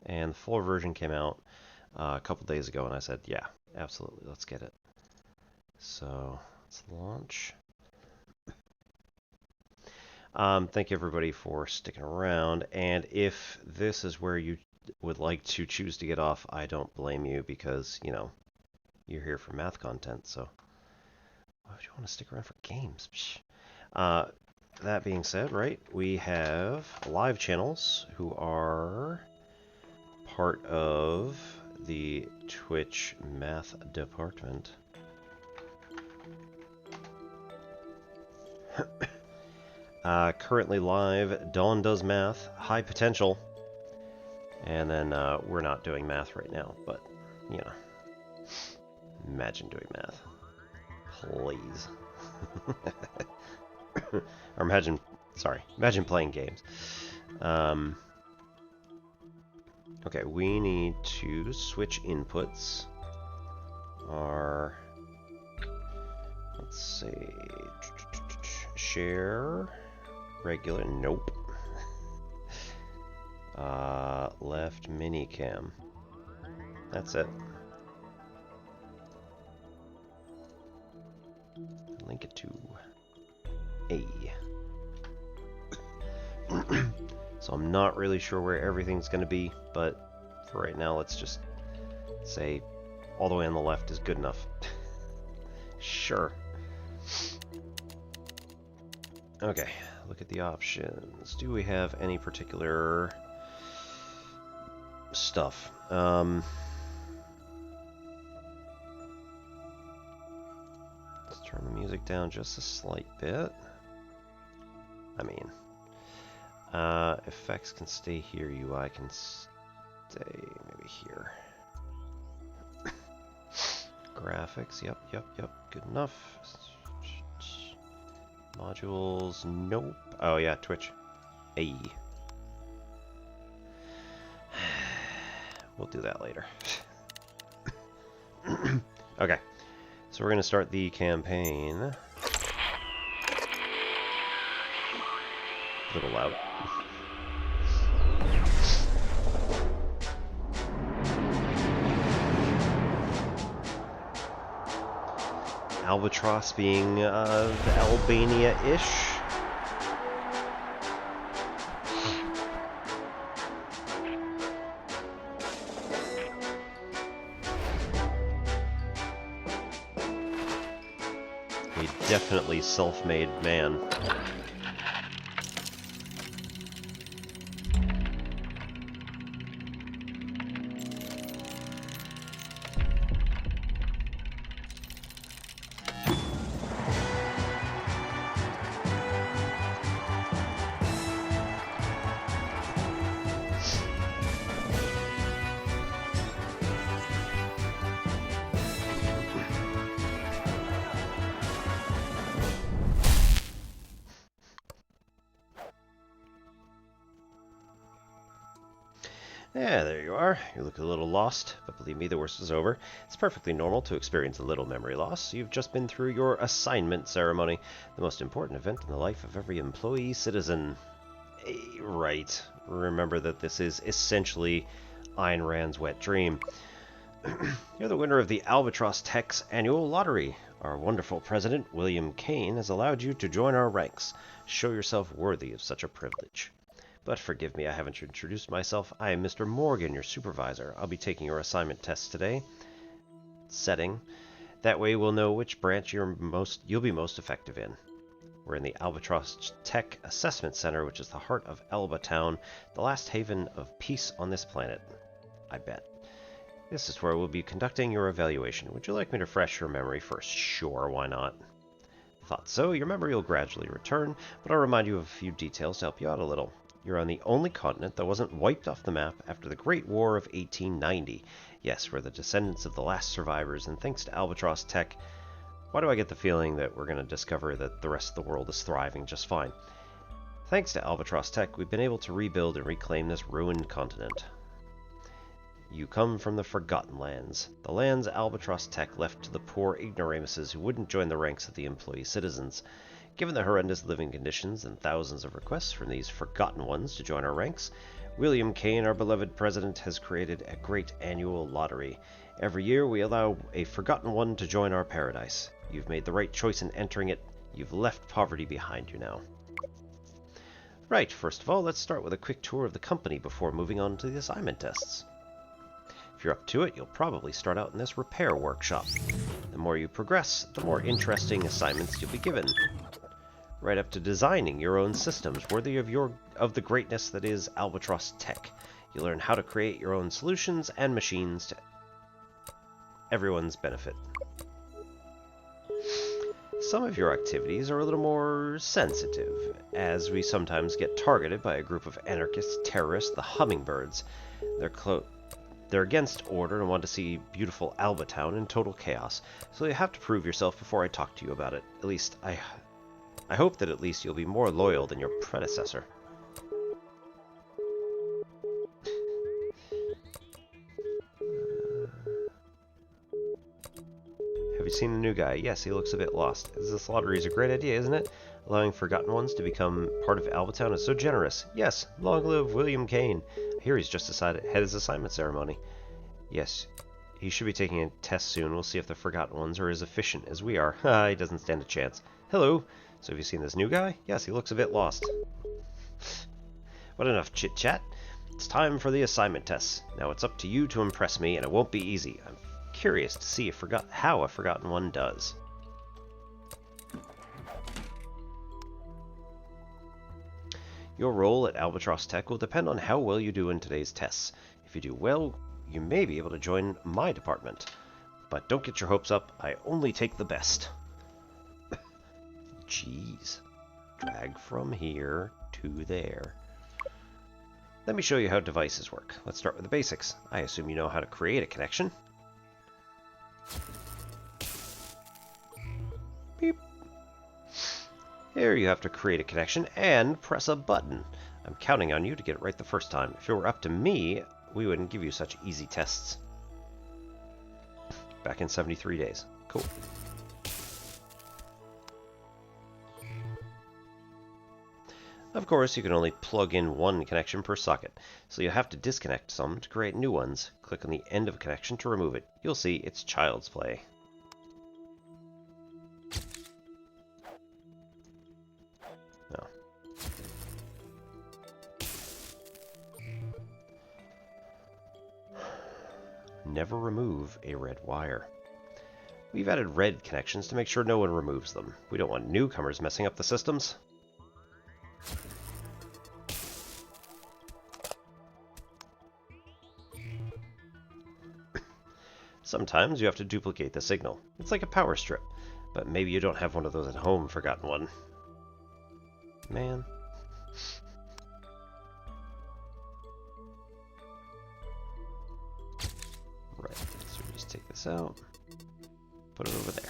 and the full version came out a couple days ago, and I said, yeah, absolutely, let's get it. So let's launch. Thank you everybody for sticking around, and if this is where you would like to choose to get off, I don't blame you because, you know, you're here for math content, so why would you want to stick around for games? That being said, right, we have live channels who are part of the Twitch math department. Currently live, Dawn Does Math, High Potential, and then we're not doing math right now, but, you know, imagine doing math. Please. Or imagine playing games. Okay, we need to switch inputs. Let's see, share, regular, nope. Left minicam. That's it. LinkITo. A. So I'm not really sure where everything's going to be, but for right now, let's just say all the way on the left is good enough. Sure. Okay, look at the options. Do we have any particular stuff? Let's turn the music down just a slight bit. I mean, effects can stay here, UI can stay maybe here. Graphics, yep, good enough. Modules, nope. Oh yeah, Twitch. Hey. We'll do that later. Okay, so we're gonna start the campaign. A little loud. Albatross being Albania-ish. A definitely self-made man. Yeah, there you are. You look a little lost, but believe me, the worst is over. It's perfectly normal to experience a little memory loss. You've just been through your assignment ceremony, the most important event in the life of every employee citizen. Right. Remember that this is essentially Ayn Rand's wet dream. You're the winner of the Albatross Tech's annual lottery. Our wonderful president, William Kane, has allowed you to join our ranks. Show yourself worthy of such a privilege. But forgive me, I haven't introduced myself. I am Mr. Morgan, your supervisor. I'll be taking your assignment tests today. Setting. That way we'll know which branch you'll be most effective in. We're in the Albatross Tech Assessment Center, which is the heart of Alba Town, the last haven of peace on this planet. I bet. This is where we'll be conducting your evaluation. Would you like me to refresh your memory first? Sure, why not? Thought so. Your memory will gradually return, but I'll remind you of a few details to help you out a little. You're on the only continent that wasn't wiped off the map after the Great War of 1890. Yes, we're the descendants of the last survivors, and thanks to Albatross Tech, why do I get the feeling that we're going to discover that the rest of the world is thriving just fine? Thanks to Albatross Tech, we've been able to rebuild and reclaim this ruined continent. You come from the Forgotten Lands, the lands Albatross Tech left to the poor ignoramuses who wouldn't join the ranks of the employee citizens. Given the horrendous living conditions and thousands of requests from these forgotten ones to join our ranks, William Kane, our beloved president, has created a great annual lottery. Every year we allow a forgotten one to join our paradise. You've made the right choice in entering it. You've left poverty behind you now. Right, first of all, let's start with a quick tour of the company before moving on to the assignment tests. If you're up to it, you'll probably start out in this repair workshop. The more you progress, the more interesting assignments you'll be given. Right up to designing your own systems worthy of the greatness that is Albatross Tech. You learn how to create your own solutions and machines to everyone's benefit. Some of your activities are a little more sensitive, as we sometimes get targeted by a group of anarchist terrorists, the Hummingbirds. They're against order and want to see beautiful Albatown in total chaos, so you have to prove yourself before I talk to you about it. At least, I hope that at least you'll be more loyal than your predecessor. Have you seen the new guy? Yes, he looks a bit lost. This lottery is a great idea, isn't it? Allowing forgotten ones to become part of Albatown is so generous. Yes, long live William Kane. I hear he's just decided head his assignment ceremony. Yes, he should be taking a test soon. We'll see if the forgotten ones are as efficient as we are. He doesn't stand a chance. Hello. So have you seen this new guy? Yes, he looks a bit lost. But enough chit-chat. It's time for the assignment tests. Now it's up to you to impress me, and it won't be easy. I'm curious to see how a forgotten one does. Your role at Albatross Tech will depend on how well you do in today's tests. If you do well, you may be able to join my department. But don't get your hopes up, I only take the best. Jeez. Drag from here to there. Let me show you how devices work. Let's start with the basics. I assume you know how to create a connection. Beep. Here you have to create a connection and press a button. I'm counting on you to get it right the first time. If it were up to me, we wouldn't give you such easy tests. Back in 73 days. Cool. Of course, you can only plug in one connection per socket, so you'll have to disconnect some to create new ones. Click on the end of a connection to remove it. You'll see it's child's play. No. Never remove a red wire. We've added red connections to make sure no one removes them. We don't want newcomers messing up the systems. Sometimes you have to duplicate the signal. It's like a power strip, but maybe you don't have one of those at home, forgotten one. Man. Right, so we just take this out, put it over there.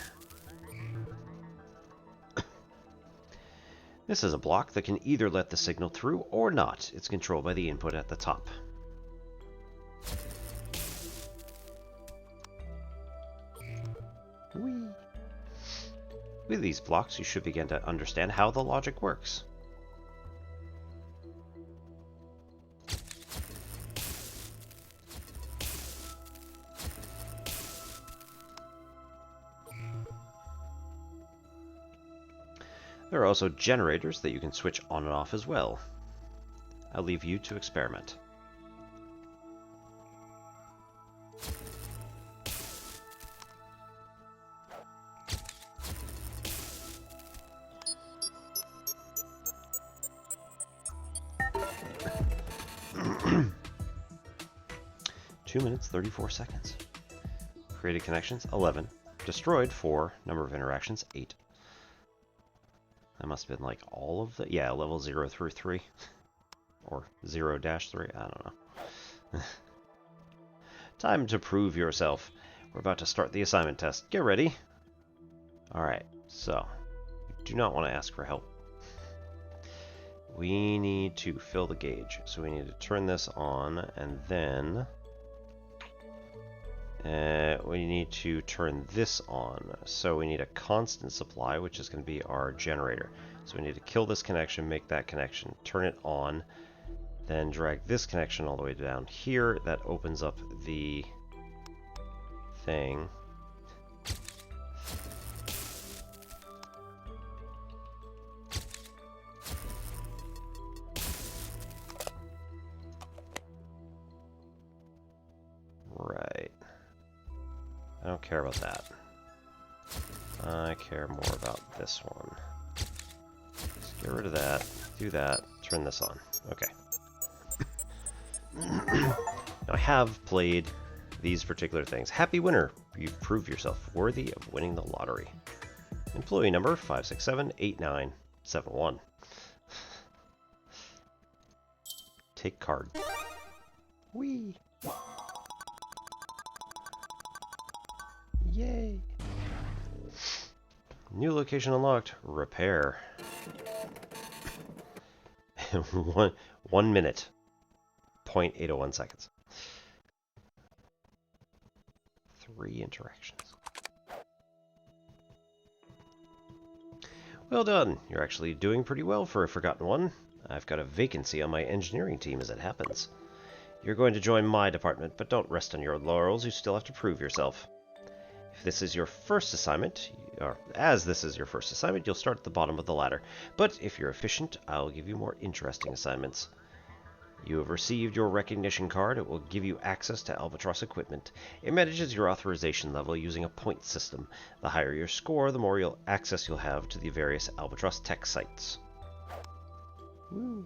This is a block that can either let the signal through or not. It's controlled by the input at the top. Whee! With these blocks, you should begin to understand how the logic works. There are also generators that you can switch on and off as well. I'll leave you to experiment. Two minutes, 34 seconds. Created connections, 11. Destroyed, 4. Number of interactions, 8. That must have been like all of the... Yeah, level 0 through 3. Or 0-3, I don't know. Time to prove yourself. We're about to start the assignment test. Get ready. Alright, so... You do not want to ask for help. We need to fill the gauge. So we need to turn this on, and then... We need to turn this on. So we need a constant supply, which is going to be our generator. So we need to kill this connection, make that connection, turn it on, then drag this connection all the way down here. That opens up the thing. Right. I don't care about that. I care more about this one. Just get rid of that, do that, turn this on. Okay. Now I have played these particular things. Happy winner! You've proved yourself worthy of winning the lottery. Employee number 5678971. Take card. Whee! Yay! New location unlocked. Repair. 1 minute. 0.801 seconds. 3 interactions. Well done. You're actually doing pretty well for a forgotten one. I've got a vacancy on my engineering team as it happens. You're going to join my department, but don't rest on your laurels. You still have to prove yourself. If this is your first assignment, or as this is your first assignment, you'll start at the bottom of the ladder. But if you're efficient, I'll give you more interesting assignments. You have received your recognition card. It will give you access to Albatross equipment. It manages your authorization level using a point system. The higher your score, the more access you'll have to the various Albatross tech sites. Woo.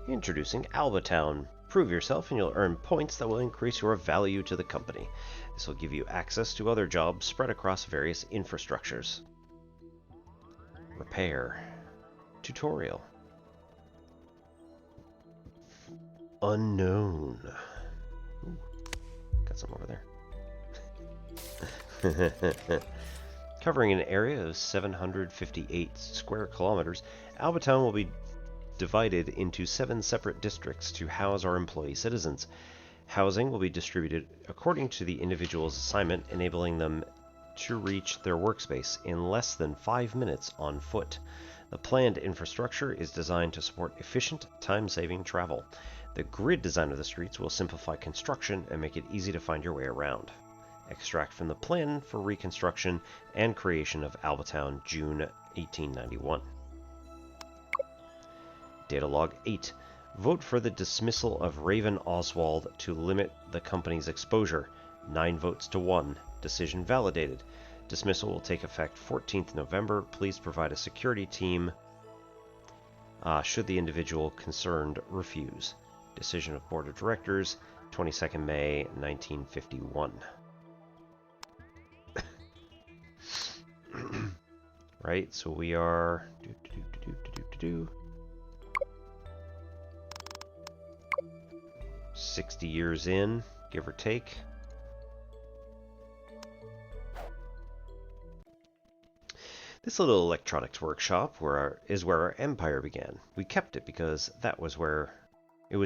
Introducing Albatown. Prove yourself and you'll earn points that will increase your value to the company. This will give you access to other jobs spread across various infrastructures. Repair. Tutorial. Unknown. Ooh, got some over there. Covering an area of 758 square kilometers, Albatown will be divided into 7 separate districts to house our employee citizens. Housing will be distributed according to the individual's assignment, enabling them to reach their workspace in less than 5 minutes on foot. The planned infrastructure is designed to support efficient, time-saving travel. The grid design of the streets will simplify construction and make it easy to find your way around. Extract from the plan for reconstruction and creation of Albatown, June 1891. Data log 8. Vote for the dismissal of Raven Oswald to limit the company's exposure. 9 votes to 1. Decision validated. Dismissal will take effect 14th November. Please provide a security team should the individual concerned refuse. Decision of Board of Directors, 22nd May 1951. Right, so we are 60 years in, give or take. This little electronics workshop is where our empire began. We kept it because it was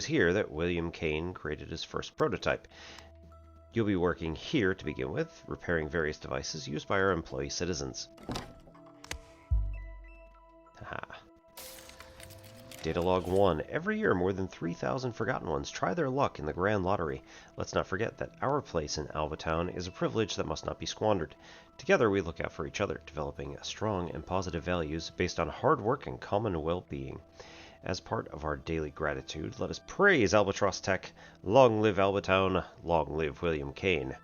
here that William Kane created his first prototype. You'll be working here to begin with, repairing various devices used by our employee citizens. Haha. Data log 1. Every year, more than 3,000 forgotten ones try their luck in the Grand Lottery. Let's not forget that our place in Albatown is a privilege that must not be squandered. Together, we look out for each other, developing strong and positive values based on hard work and common well-being. As part of our daily gratitude, let us praise Albatross Tech. Long live Albatown, long live William Kane.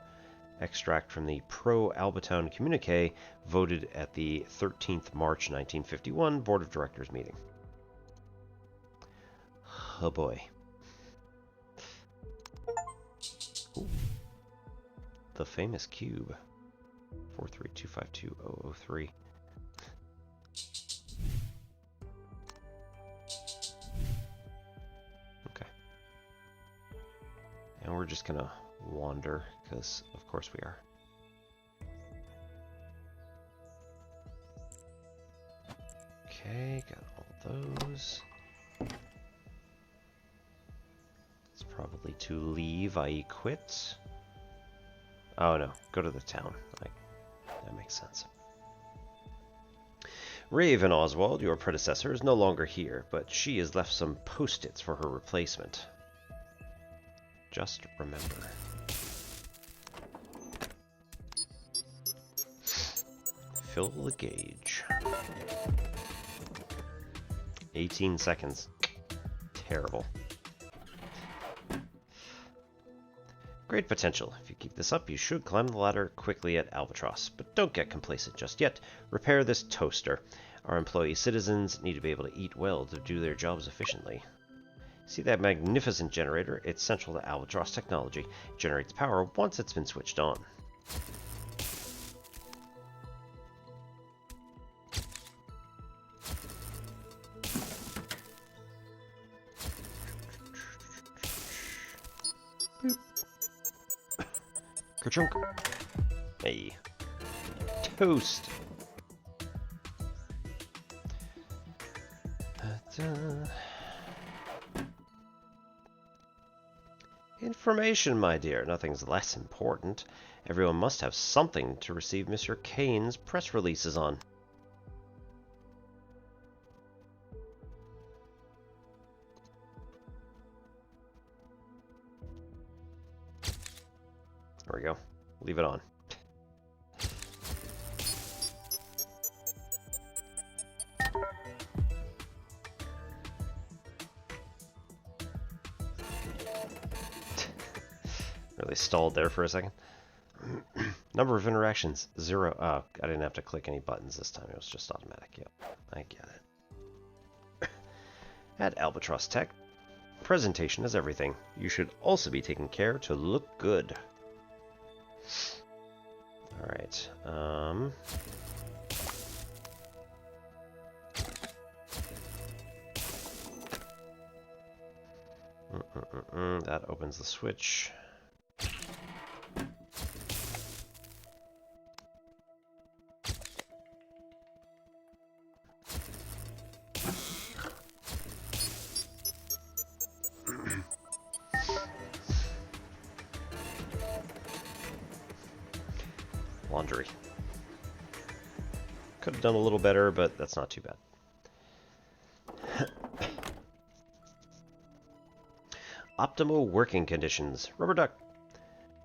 Extract from the Pro-Albatown Communique, voted at the 13th March 1951 Board of Directors meeting. Oh boy. Ooh. The famous cube. 432520003. Okay. And we're just gonna wander, because of course we are. Okay, got all those. It's probably to leave, i.e. quit. Oh no, go to the town. Like, that makes sense. Raven Oswald, your predecessor, is no longer here, but she has left some post-its for her replacement. Just remember. Fill the gauge. 18 seconds. Terrible. Great potential. If you keep this up, you should climb the ladder quickly at Albatross. But don't get complacent just yet. Repair this toaster. Our employee citizens need to be able to eat well to do their jobs efficiently. See that magnificent generator? It's central to Albatross technology. It generates power once it's been switched on. Kerchunk. Hey. Toast. Information, my dear. Nothing's less important. Everyone must have something to receive Mr. Kane's press releases on. There we go. Leave it on. Really stalled there for a second. Number of interactions, 0. Oh, I didn't have to click any buttons this time. It was just automatic. Yep, I get it. At Albatross Tech, presentation is everything. You should also be taking care to look good. Alright, that opens the switch. Laundry. Could have done a little better, but that's not too bad. Optimal working conditions. Rubber duck.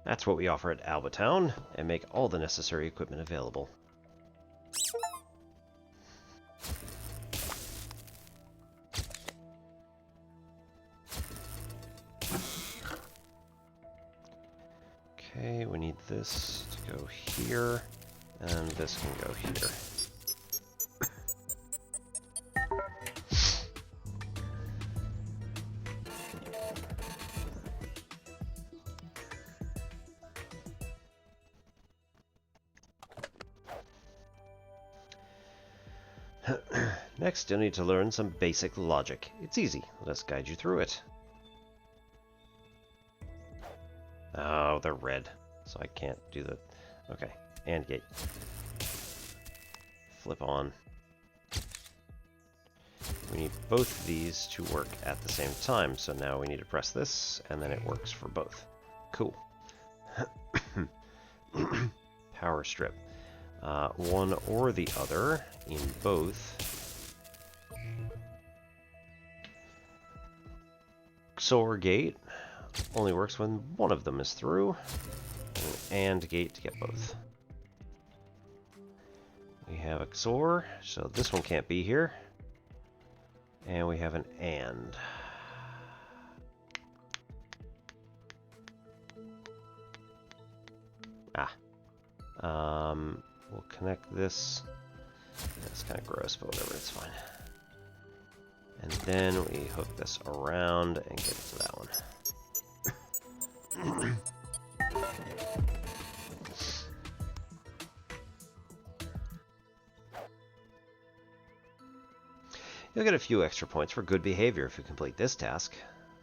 That's what we offer at Albatown, and make all the necessary equipment available. Okay, we need this to go here, and this can go here. Next, you'll need to learn some basic logic. It's easy. Let us guide you through it. Oh, they're red, so I can't do the... Okay, and gate. Flip on. We need both of these to work at the same time, so now we need to press this, and then it works for both. Cool. Power strip. One or the other in both. XOR gate only works when one of them is through. And gate to get both. We have a XOR, so this one can't be here. And we have an AND. We'll connect this. That's kind of gross, but whatever, it's fine. And then we hook this around and get it to that one. You'll get a few extra points for good behavior if you complete this task.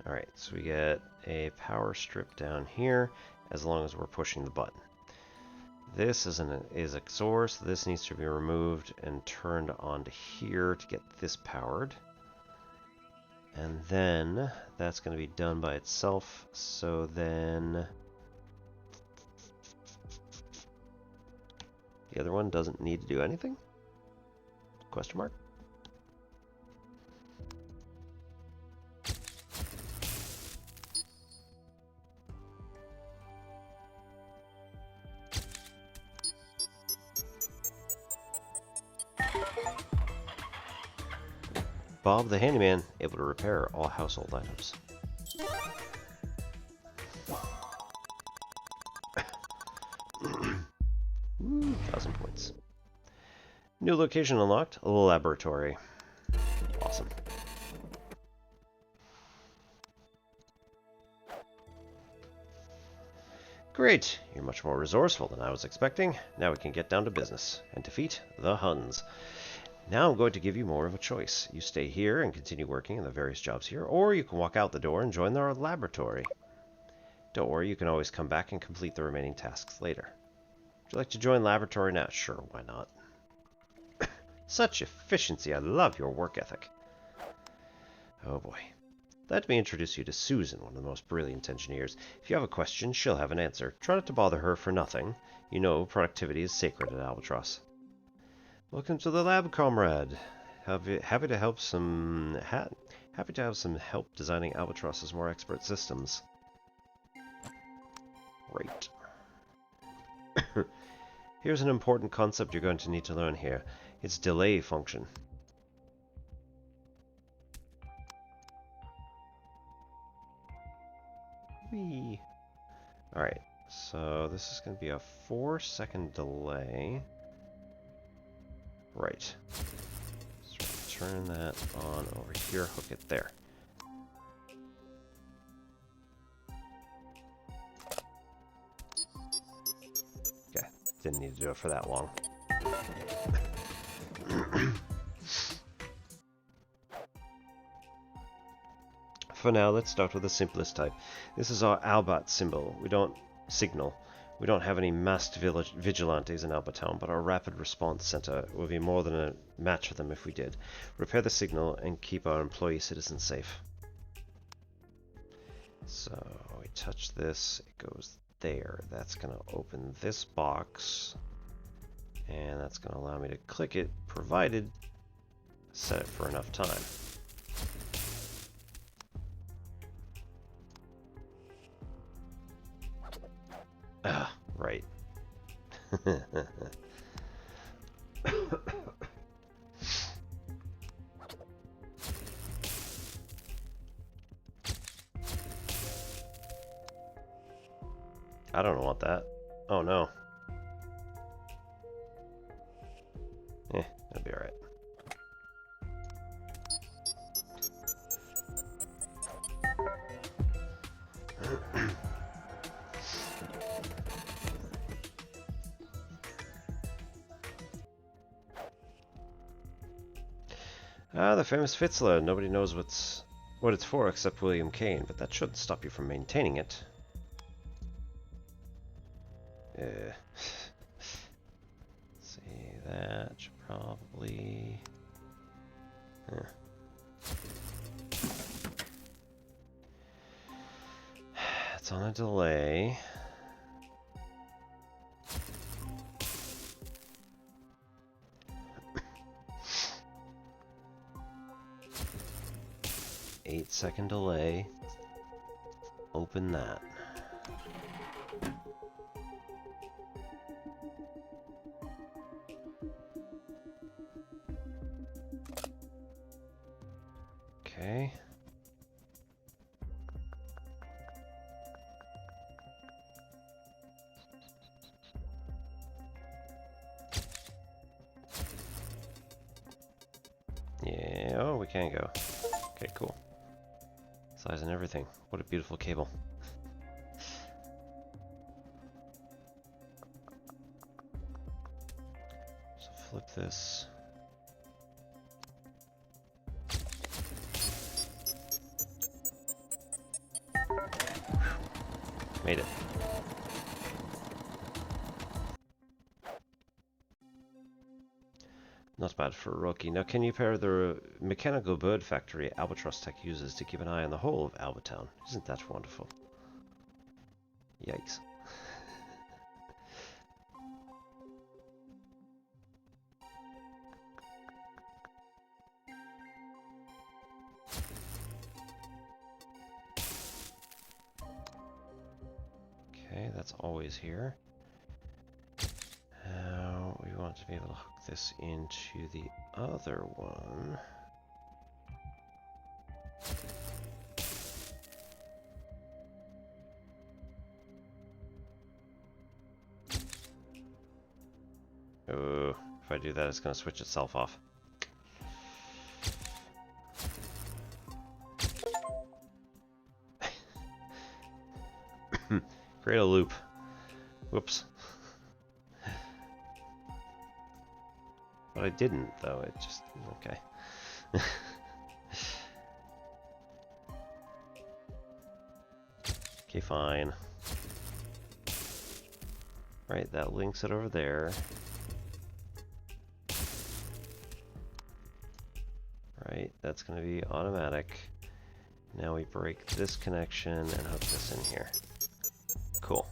Alright, so we get a power strip down here as long as we're pushing the button. This is a XOR, so this needs to be removed and turned onto here to get this powered. And then that's going to be done by itself, so then The other one doesn't need to do anything? Question mark? Bob the handyman, able to repair all household items. 1,000 points. New location unlocked, a laboratory. Awesome. Great, you're much more resourceful than I was expecting. Now we can get down to business and defeat the Huns. Now I'm going to give you more of a choice. You stay here and continue working in the various jobs here, or you can walk out the door and join our laboratory. Don't worry, you can always come back and complete the remaining tasks later. Would you like to join laboratory now? Sure, why not? Such efficiency, I love your work ethic. Oh boy. Let me introduce you to Susan, one of the most brilliant engineers. If you have a question, she'll have an answer. Try not to bother her for nothing. You know, productivity is sacred at Albatross. Welcome to the lab, comrade. Happy to have some help designing Albatross's more expert systems. Right. Here's an important concept you're going to need to learn here. Its delay function. Whee. Alright, so this is going to be a 4-second delay. Right. So turn that on over here, hook it there. Okay, didn't need to do it for that long. For now, let's start with the simplest type. This is our Albat symbol. We don't have any masked vigilantes in Albatown, but our rapid response center will be more than a match for them if we did. Repair the signal and keep our employee citizens safe. So we touch this, it goes there. That's going to open this box, and that's going to allow me to click it, provided I set it for enough time. Ah, right. I don't want that. Oh no. That'll be alright. Ah, the famous Fitzler. Nobody knows what it's for except William Kane, but that shouldn't stop you from maintaining it. See, that should probably... It's on a delay. Eight-second delay. Open that. Okay. Yeah, oh, we can go. Okay, cool. Size and everything. What a beautiful cable. So flip this. Made it. Not bad for a rookie. Now, can you pair the mechanical bird factory Albatross Tech uses to keep an eye on the whole of Albatown? Isn't that wonderful? Yikes. Okay, that's always here. Now we want to be able to hook this into the other one. Oh, if I do that, it's going to switch itself off. Create a loop. Whoops. But I didn't, though. It just... okay. Okay, fine. Right, that links it over there. Right, that's going to be automatic. Now we break this connection and hook this in here. Cool.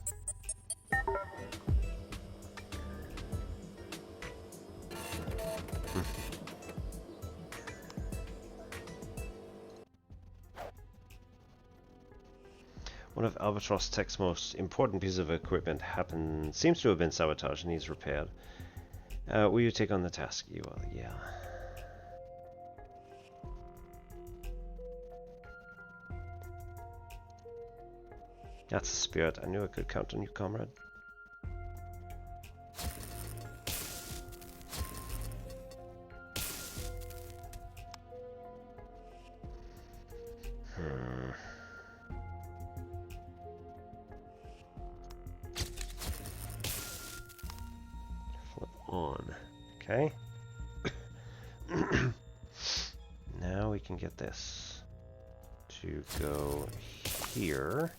One of Albatross Tech's most important pieces of equipment seems to have been sabotaged and needs repaired. Will you take on the task? You will, yeah. That's the spirit. I knew I could count on you, comrade. Flip on. Okay. Now we can get this to go here.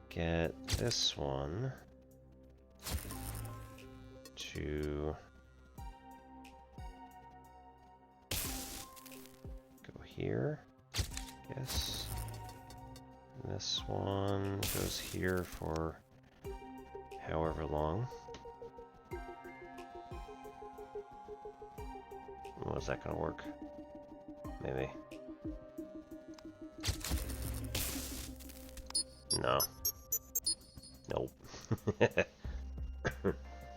Get this one to go here. Yes. And this one goes here for however long. Was that gonna work? Maybe. No. Nope.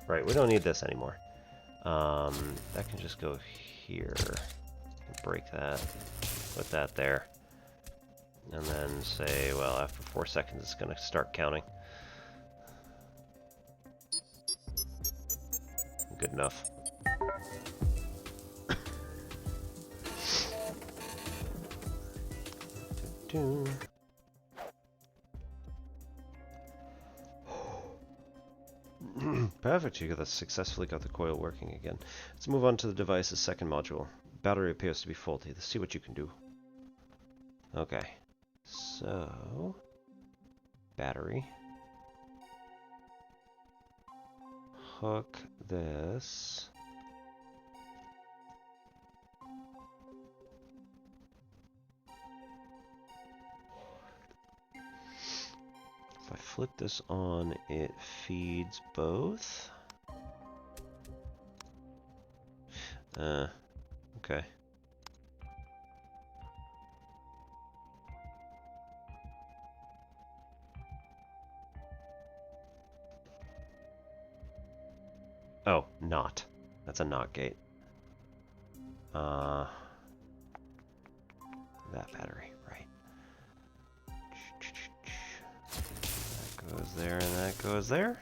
Right, we don't need this anymore. That can just go here. Break that. Put that there. And then say, well, after 4 seconds it's going to start counting. Good enough. Perfect, you successfully got the coil working again. Let's move on to the device's second module. Battery appears to be faulty. Let's see what you can do. Okay. So... battery. Hook this. If I flip this on, it feeds both. Okay. Oh, not. That's a not gate. That battery, right. That goes there and that goes there.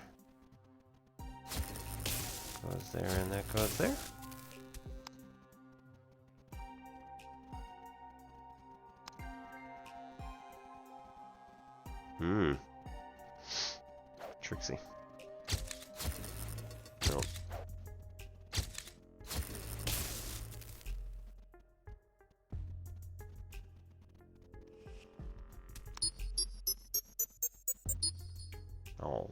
Goes there and that goes there. Trixie. Nope. Oh.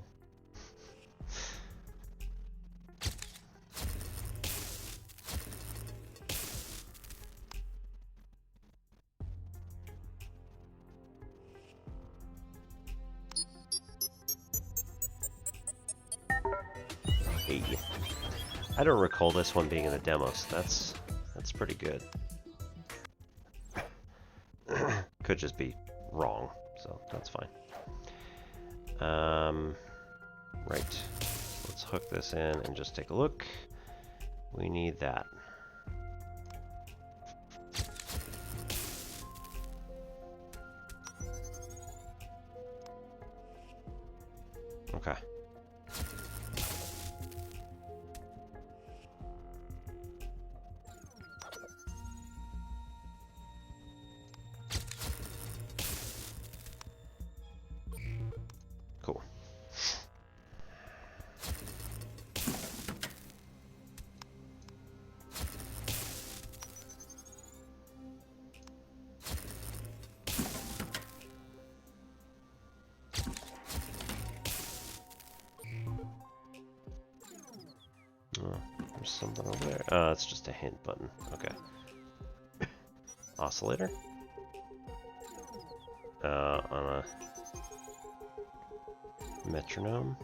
Hey. I don't recall this one being in the demo, so that's pretty good. Could just be wrong, so that's fine. Right. Let's hook this in and just take a look. We need that. Okay. Cool. Oh, there's something over there. It's just a hint button. Okay. Oscillator? On a metronome?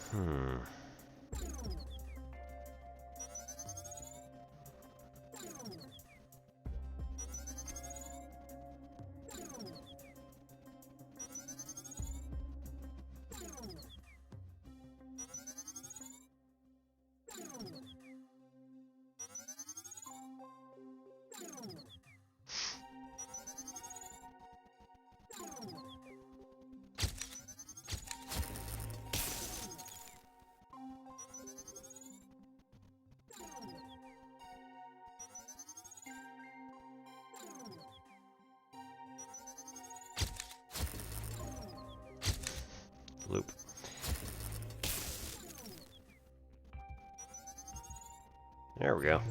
Hmm. Loop. There we go.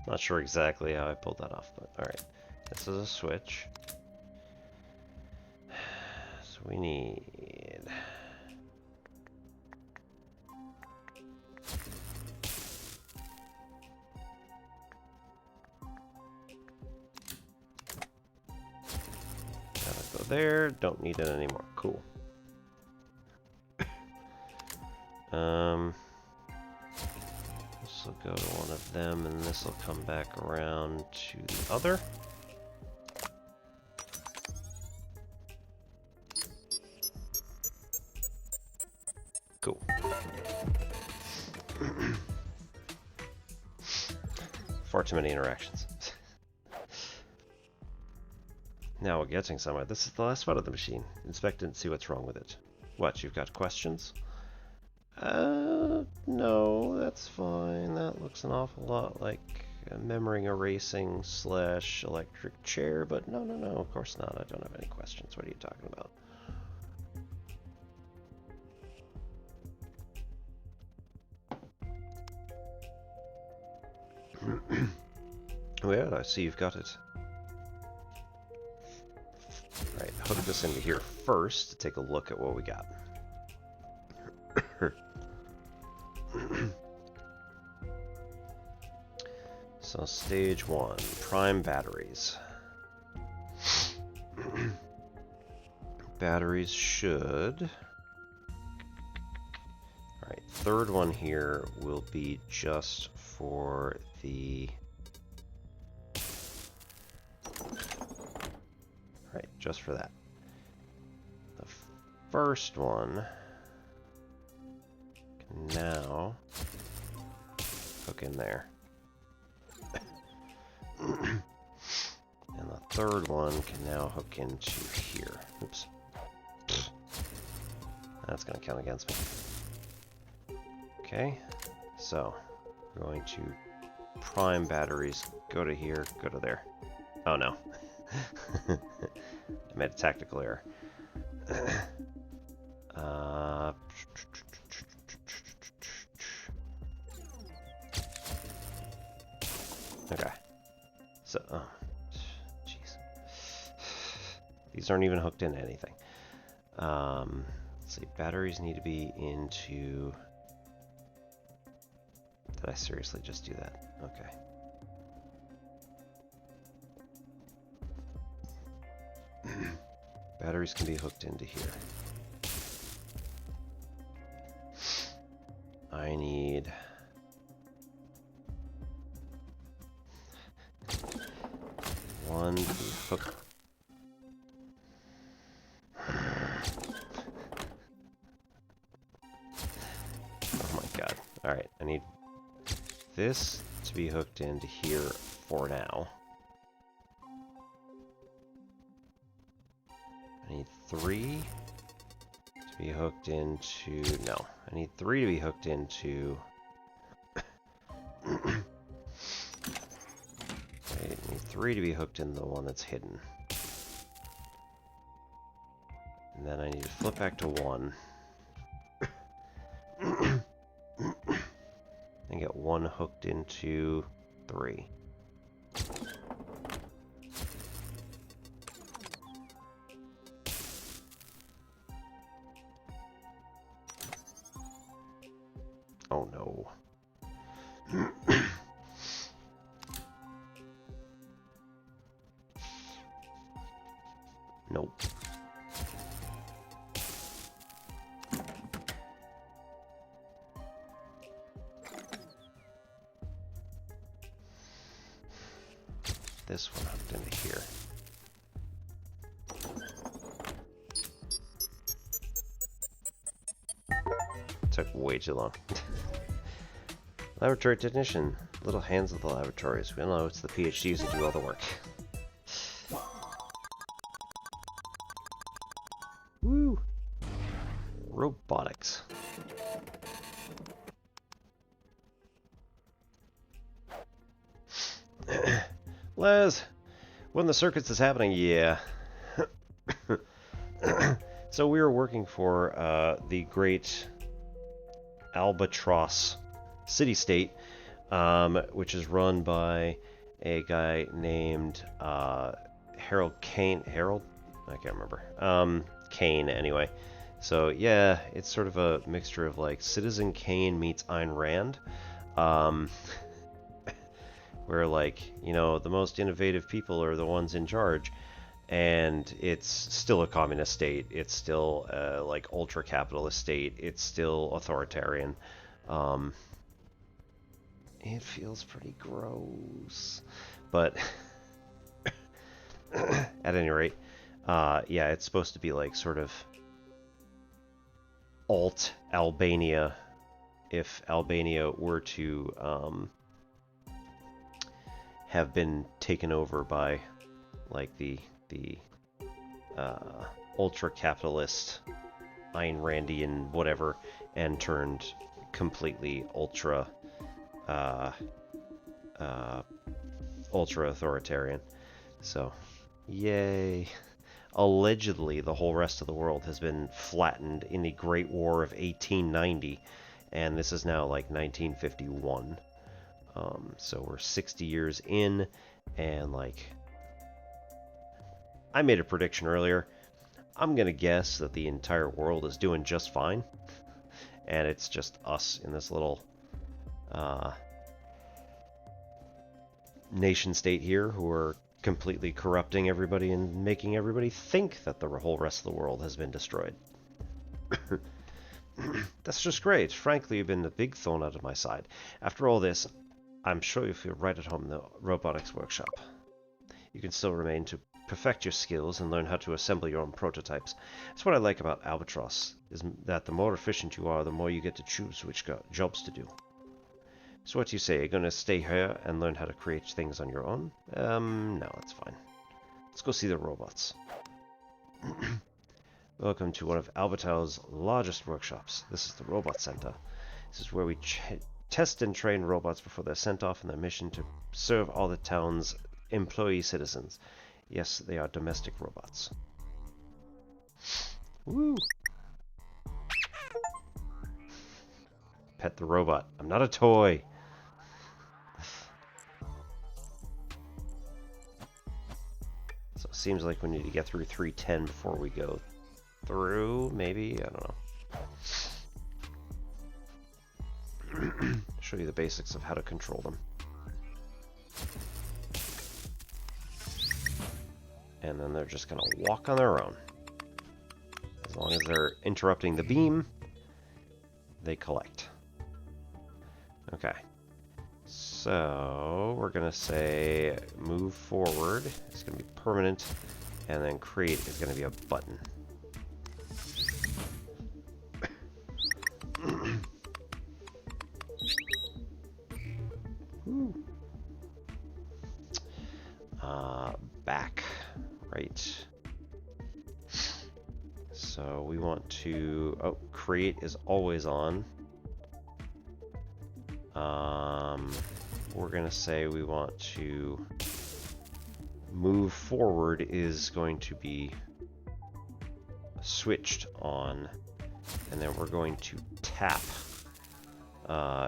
Not sure exactly how I pulled that off, but alright. This is a switch. So we need... Gotta go there. Don't need it anymore. Cool. This will go to one of them, and this will come back around to the other. Cool. Far too many interactions. Now we're getting somewhere. This is the last part of the machine. Inspect it and see what's wrong with it. What, you've got questions? No, that's fine. That looks an awful lot like a memory erasing / electric chair, but no, of course not. I don't have any questions. What are you talking about? Well, I see you've got it. Right, hook this into here first to take a look at what we got. So stage 1, prime batteries. Batteries should... Alright, third one here will be just for the... Right, just for that. The first one can now hook in there. And the third one can now hook into here. Oops. That's going to count against me. Okay, so we're going to prime batteries. Go to here, go to there. Oh no. I made a tactical error. Okay. So, jeez. These aren't even hooked into anything. Let's see, batteries need to be into... Did I seriously just do that? Okay. Batteries can be hooked into here. I need... one to be hooked. Oh my god. Alright, I need this to be hooked into here for now. I need 3 to be hooked into... No, I need 3 to be hooked into... I need 3 to be hooked in the one that's hidden. And then I need to flip back to 1. And get 1 hooked into 3. Oh no. Nope. This one hooked into here. Took way too long. Laboratory technician. Little hands of the laboratories. We all know it's the PhDs who do all the work. Woo! Robotics. Les, when the circuits is happening, yeah. So we were working for the great Albatross city-state, which is run by a guy named Harold Kane. Harold? I can't remember. Kane, anyway. So yeah, it's sort of a mixture of like Citizen Kane meets Ayn Rand. Where, like, you know, the most innovative people are the ones in charge, and it's still a communist state, it's still like ultra-capitalist state, it's still authoritarian. It feels pretty gross, but at any rate, yeah, it's supposed to be like sort of alt Albania if Albania were to have been taken over by like the ultra-capitalist Ayn Randian whatever, and turned completely ultra-authoritarian. So, yay. Allegedly, the whole rest of the world has been flattened in the Great War of 1890, and this is now like 1951. So we're 60 years in, and like, I made a prediction earlier. I'm gonna guess that the entire world is doing just fine, and it's just us in this little nation state here who are completely corrupting everybody and making everybody think that the whole rest of the world has been destroyed. That's just great. Frankly, you've been a big thorn out of my side. After all this, I'm sure you feel right at home in the robotics workshop. You can still remain to perfect your skills and learn how to assemble your own prototypes. That's what I like about Albatross, is that the more efficient you are, the more you get to choose which jobs to do. So what do you say? Are you going to stay here and learn how to create things on your own? No, that's fine. Let's go see the robots. Welcome to one of Albertau's largest workshops. This is the Robot Center. This is where we test and train robots before they're sent off on their mission to serve all the town's employee citizens. Yes, they are domestic robots. Woo! Pet the robot. I'm not a toy. So seems like we need to get through 310 before we go through, maybe? I don't know. Show you the basics of how to control them. And then they're just going to walk on their own. As long as they're interrupting the beam, they collect. Okay. So we're going to say move forward. It's going to be permanent. And then create is going to be a button. Back. Right. So we want to... Oh, create is always on. We're going to say we want to move forward is going to be switched on. And then we're going to tap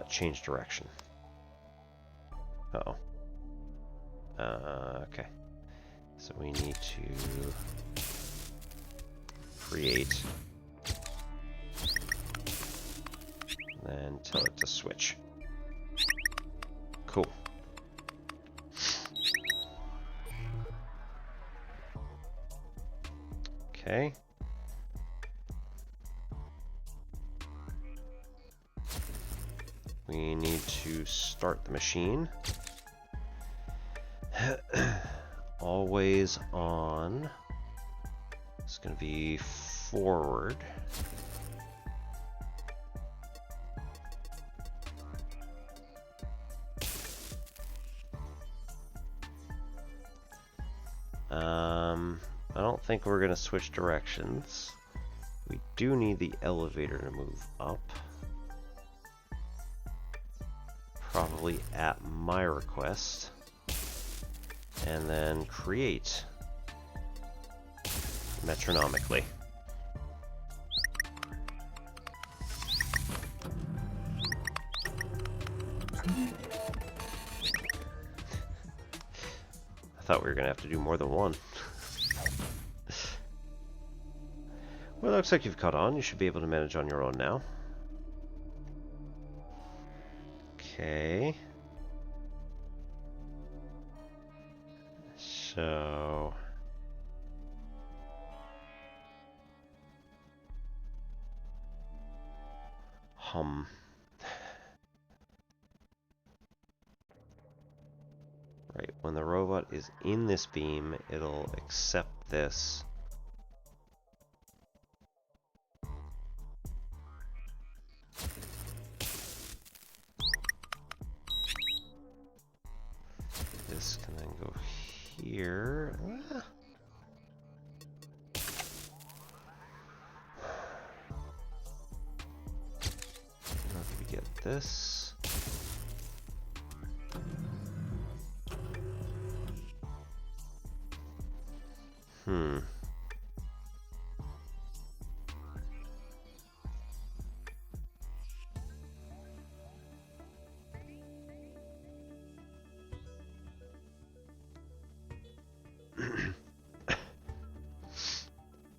change direction. Uh-oh. Okay. So we need to create, and then tell it to switch. Cool. Okay. We need to start the machine. Always on. It's going to be forward. I don't think we're going to switch directions. We do need the elevator to move up. Probably at my request. And then create metronomically. I thought we were going to have to do more than one. Well, it looks like you've caught on. You should be able to manage on your own now. Okay. So... Right, when the robot is in this beam, it'll accept this. This can then go here. If we get this.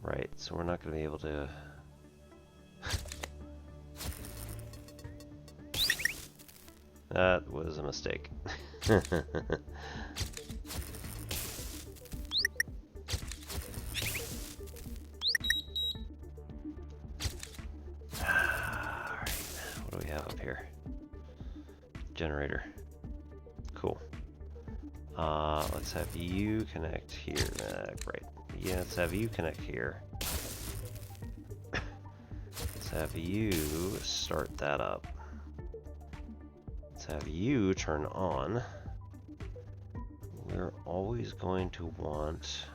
Right, so we're not going to be able to... That was a mistake. Alright, what do we have up here? Generator. Cool. Let's have you connect here. Great. Yeah, let's have you connect here. Let's have you start that up. Let's have you turn on. We're always going to want...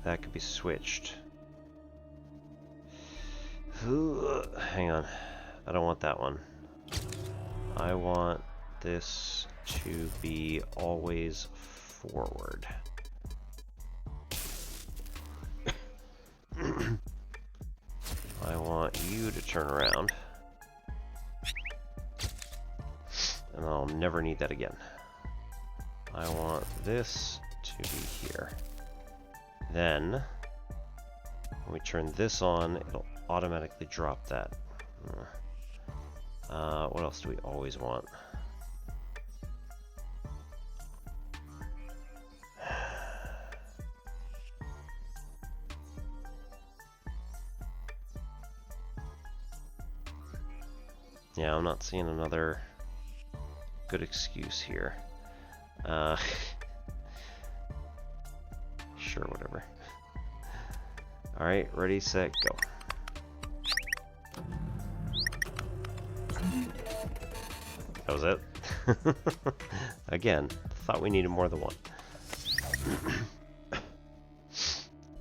That could be switched. Hang on. I don't want that one. I want this to be always forward. turn around. And I'll never need that again. I want this to be here. Then, when we turn this on, it'll automatically drop that. What else do we always want? Yeah, I'm not seeing another good excuse here. Sure, whatever. Alright, ready, set, go. That was it? Again, thought we needed more than one.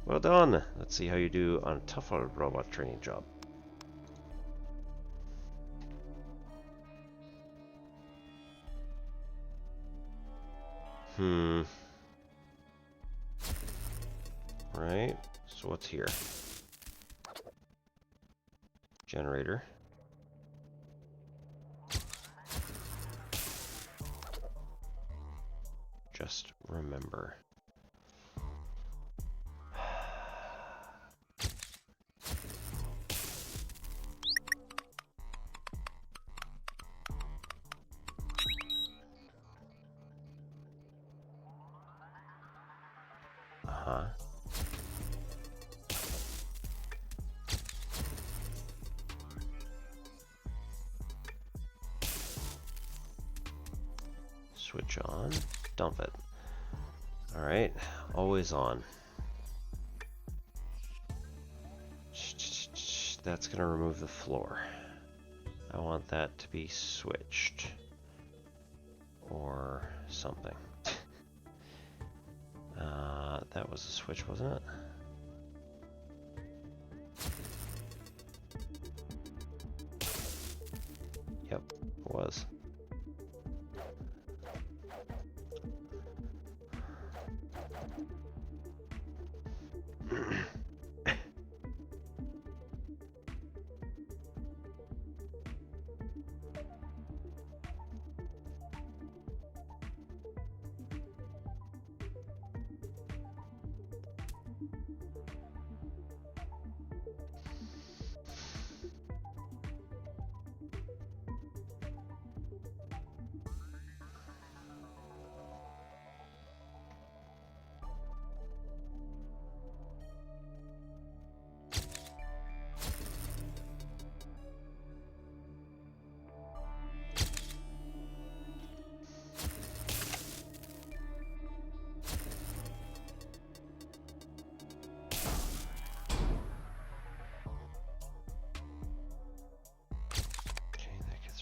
Well done! Let's see how you do on a tough robot training job. Right, so what's here? Generator. Just remember. Uh-huh. Switch on, dump it. Alright, always on. That's gonna remove the floor. I want that to be switched. Or something. That was a switch, wasn't it? Yep, it was.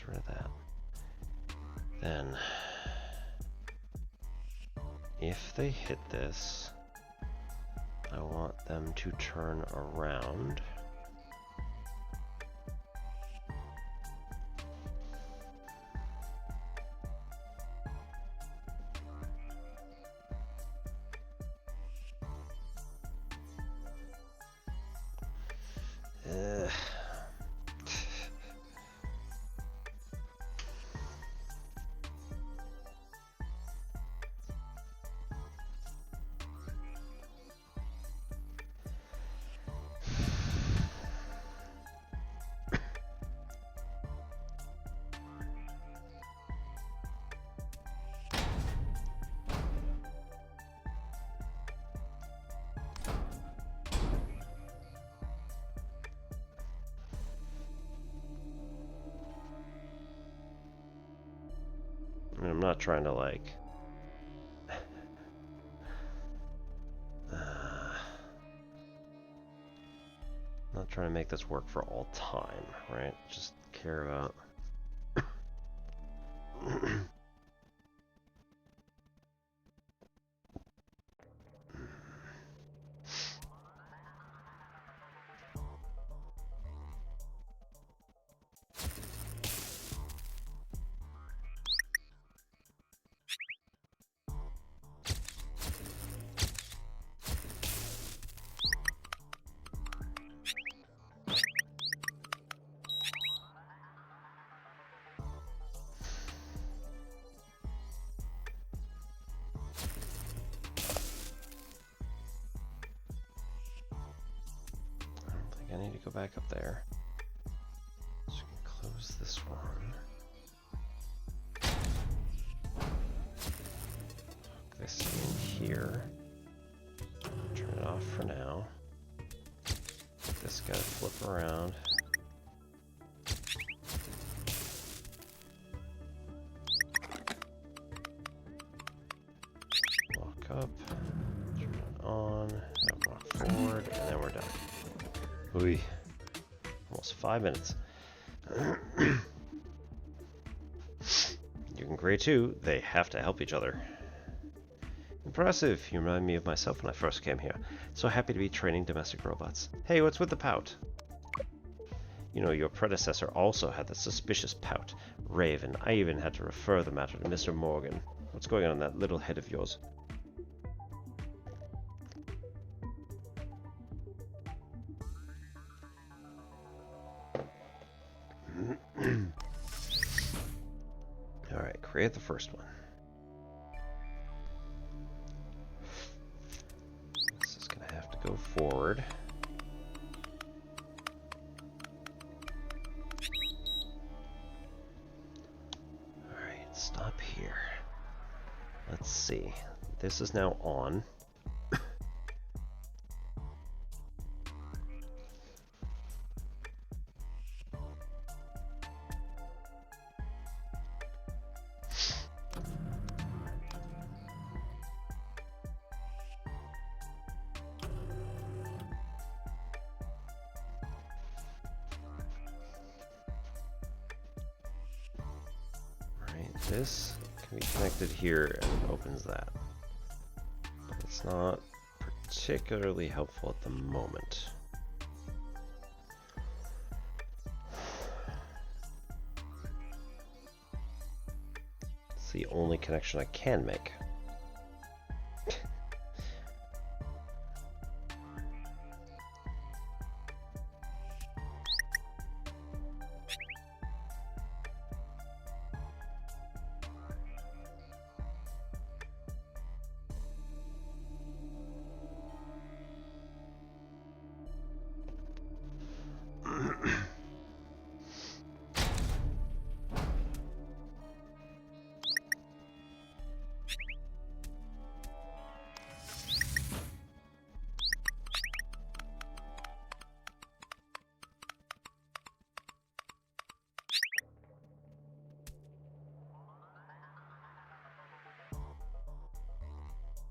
Rid of that. Then, if they hit this, I want them to turn around. I'm not trying to like not trying to make this work for all time, right? Just care about I need to go back up there. So we can close this one. Hook this in here. Turn it off for now. This gotta flip around. Walk up. Turn it on. Walk forward, and then we're done. Ooh, almost 5 minutes. You can gray too. They have to help each other. Impressive. You remind me of myself when I first came here. So happy to be training domestic robots. Hey, what's with the pout? You know, your predecessor also had that suspicious pout. Raven. I even had to refer the matter to Mr. Morgan. What's going on in that little head of yours? Alright, create the first one. This is going to have to go forward. Alright, stop here. Let's see. This is now on. This can be connected here and opens that. But it's not particularly helpful at the moment. It's the only connection I can make.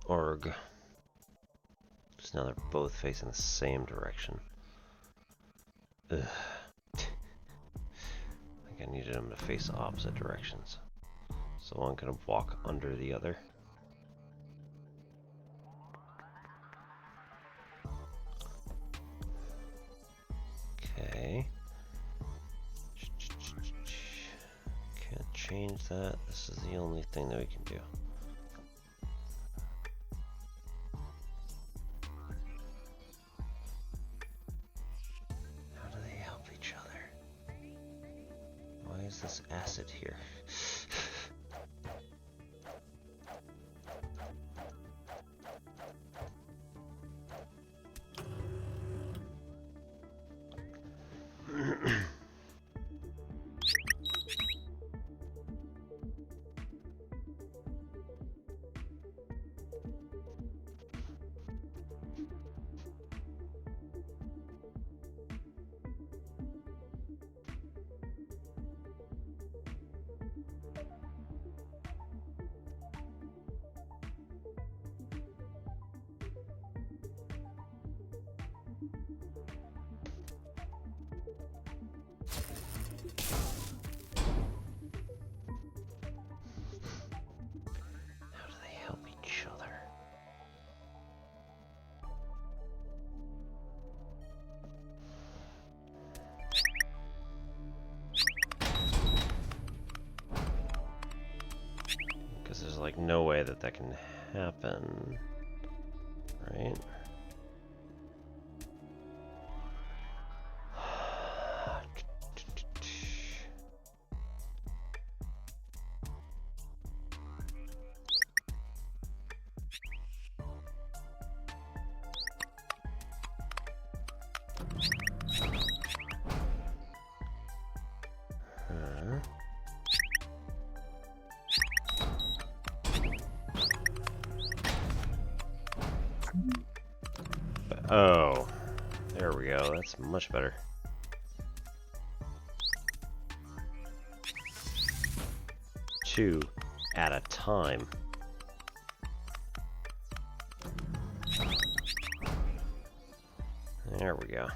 Org. Just now they're both facing the same direction. Ugh. I think I needed them to face opposite directions. So one can walk under the other. Okay. Can't change that. This is the only thing that we can do. This acid here. Like no way that that can happen, right? Oh, there we go. That's much better. Two at a time. There we go.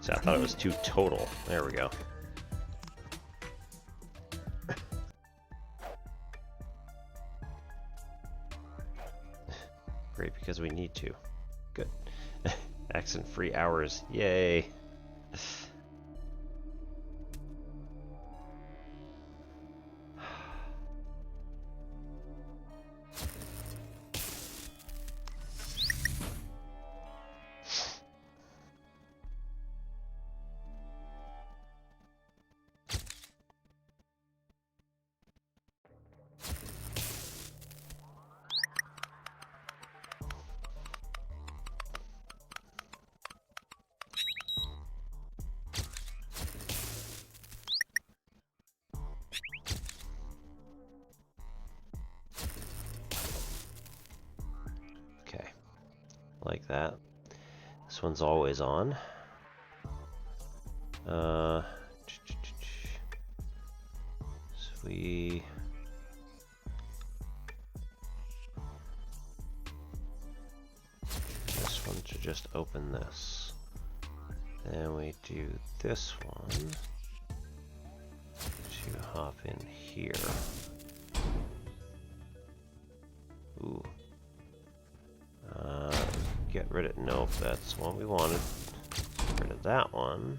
So I thought it was 2 total. There we go. Great, because we need to. Good. Accident-free hours. Yay. Like that. This one's always on. So we this one to just open this. Then we do this one to hop in here. Ooh. Get rid of, nope, that's what we wanted. Get rid of that one.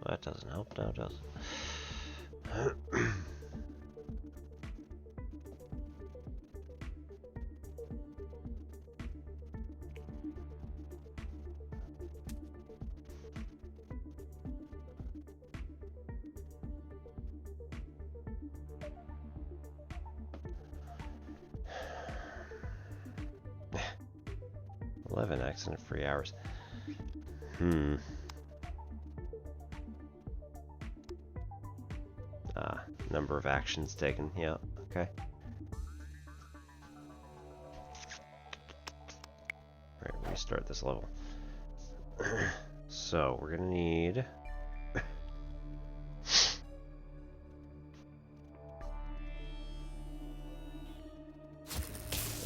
Well, that doesn't help now, does it? 11 accident-free hours. Number of actions taken. Yeah, okay. Right, restart this level. So, we're gonna need...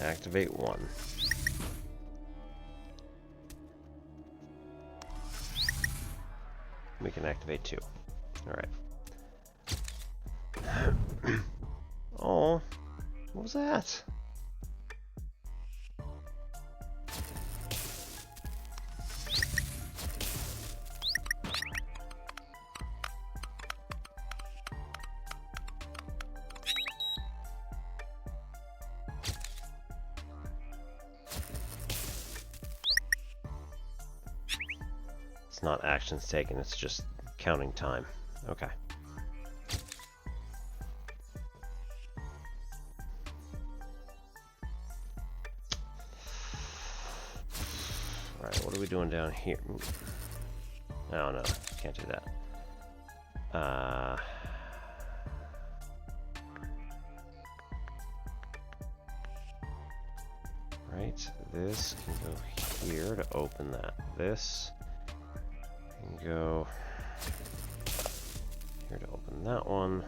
activate 1. We can activate 2. Alright. Oh, what was that? It's not actions taken, it's just counting time. Okay. Alright, what are we doing down here? Oh no, can't do that. Right, this can go here to open that. This can go here to open that one.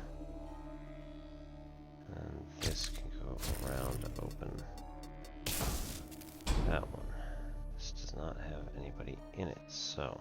And this can go around to open that one. This does not have anybody in it, so...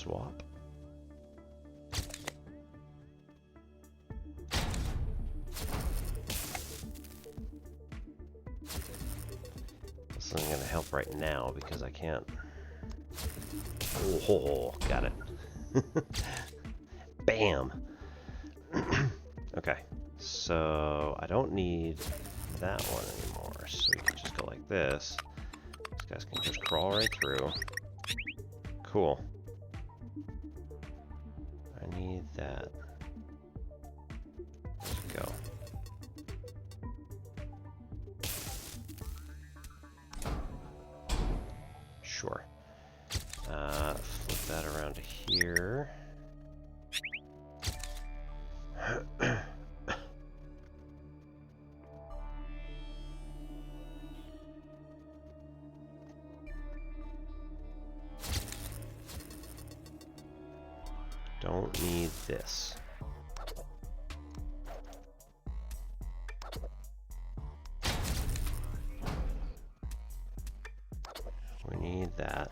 swap. This isn't going to help right now because I can't. Oh, got it. Bam! Okay, so I don't need that one anymore, so we can just go like this. These guys can just crawl right through. Cool. I need that. Let's go. Sure. Flip that around to here. Don't need this. We need that.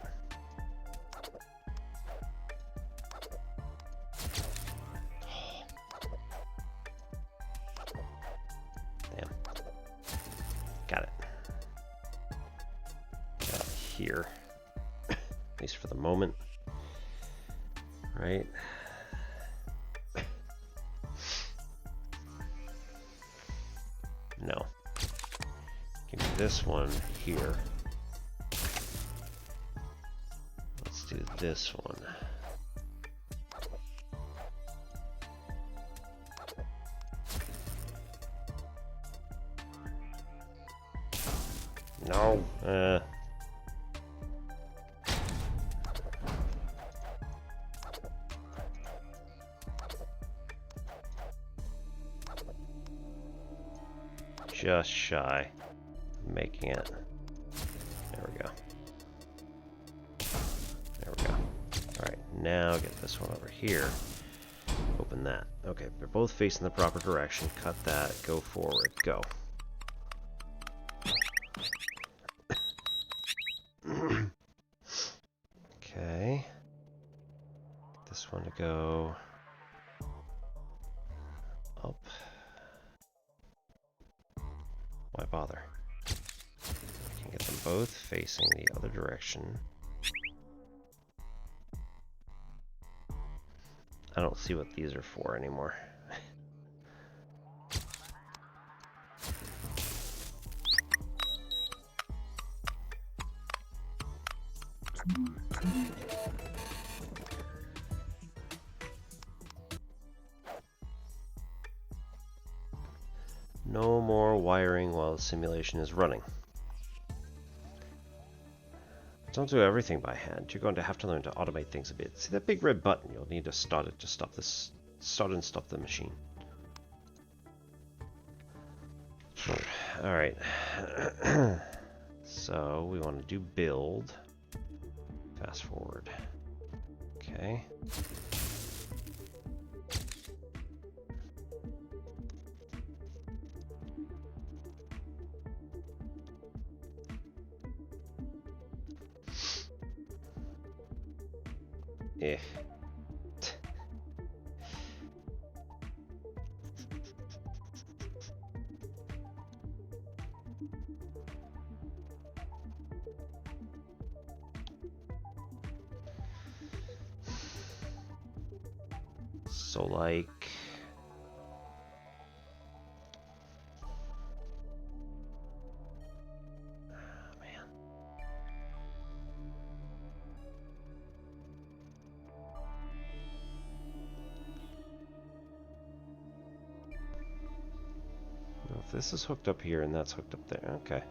Damn. Got it. Got it here. At least for the moment. Right? No. Give me this one here. Let's do this one. No. Just shy of making it. There we go. There we go. Alright, now get this one over here. Open that. Okay, they're both facing the proper direction. Cut that. Go forward. Go. Okay. Get this one to go up. Why bother? We can get them both facing the other direction. I don't see what these are for anymore. No more wiring while the simulation is running. Don't do everything by hand. You're going to have to learn to automate things a bit. See that big red button? You'll need to start it to stop this. Start and stop the machine. Alright. So we want to do build. Fast forward. Okay. Eh. So like if this is hooked up here and that's hooked up there, okay.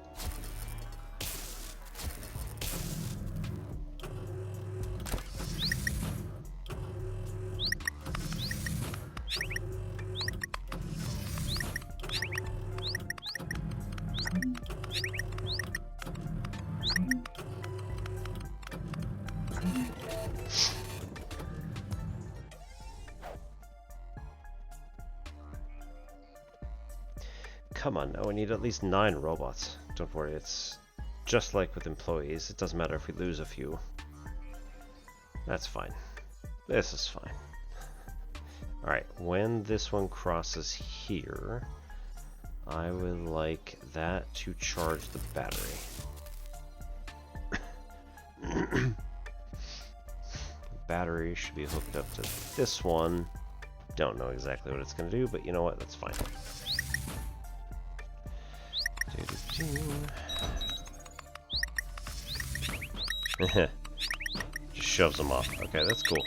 Come on, now we need at least 9 robots. Don't worry, it's just like with employees. It doesn't matter if we lose a few. That's fine. This is fine. Alright, when this one crosses here, I would like that to charge the battery. Battery should be hooked up to this one. Don't know exactly what it's going to do, but you know what? That's fine. Just shoves them off. Okay, that's cool.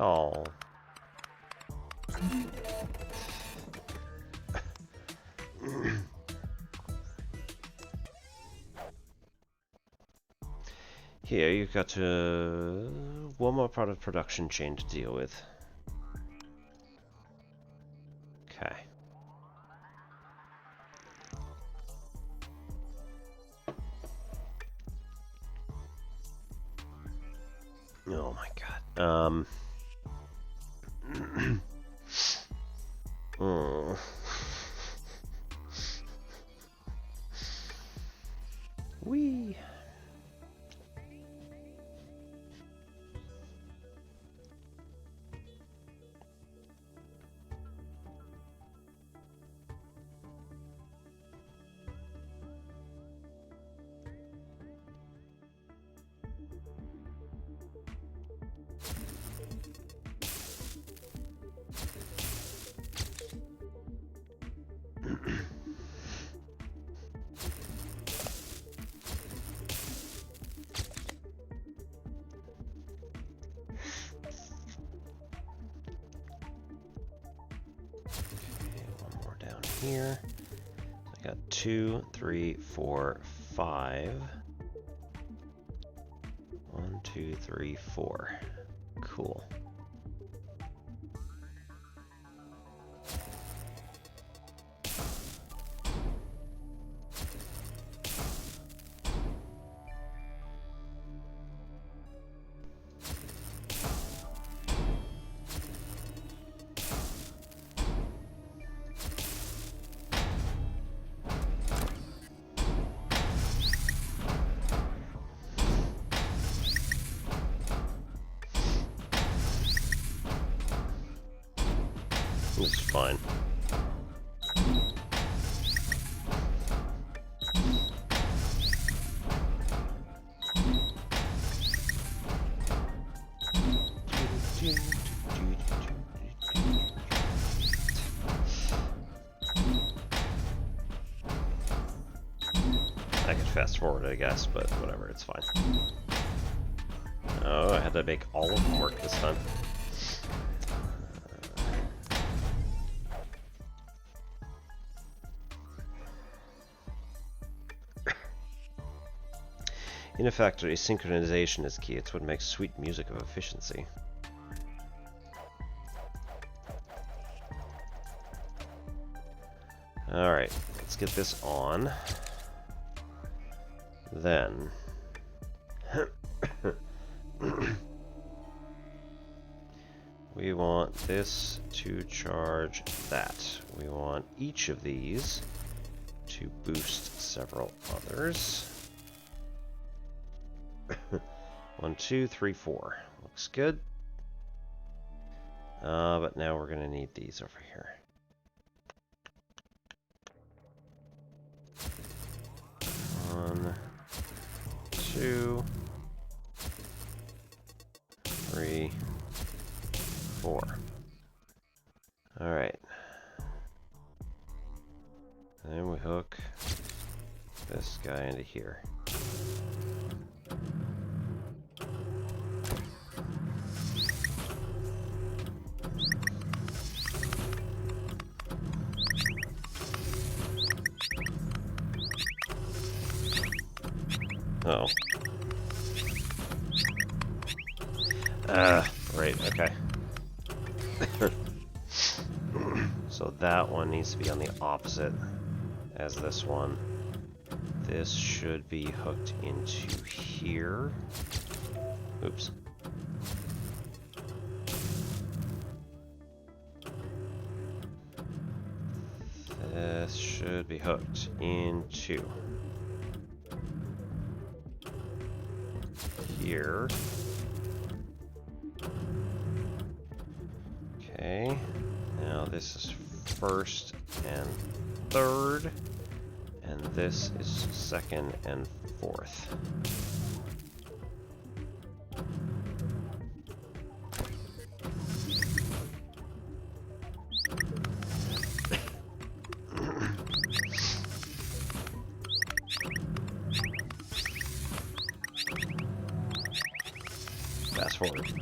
Oh. Here, you've got one more part of production chain to deal with. Okay. Oh my god. Oh. Whee! Here. I got 2, 3, 4, 5. 1, 2, 3, 4. Cool. It's fine. I could fast forward, I guess, but whatever, it's fine. Oh, I had to make all of them work this time. In a factory, synchronization is key. It's what makes sweet music of efficiency. Alright, let's get this on. Then... we want this to charge that. We want each of these to boost several others. 1, 2, 3, 4. Looks good. But now we're going to need these over here. 1, 2, 3, 4. Alright. Then we hook this guy into here. Oh. Right, okay. So that one needs to be on the opposite as this one. This should be hooked into here. Oops. This should be hooked into here. Okay. Now this is first and third, and this is second and fourth. Fast forward.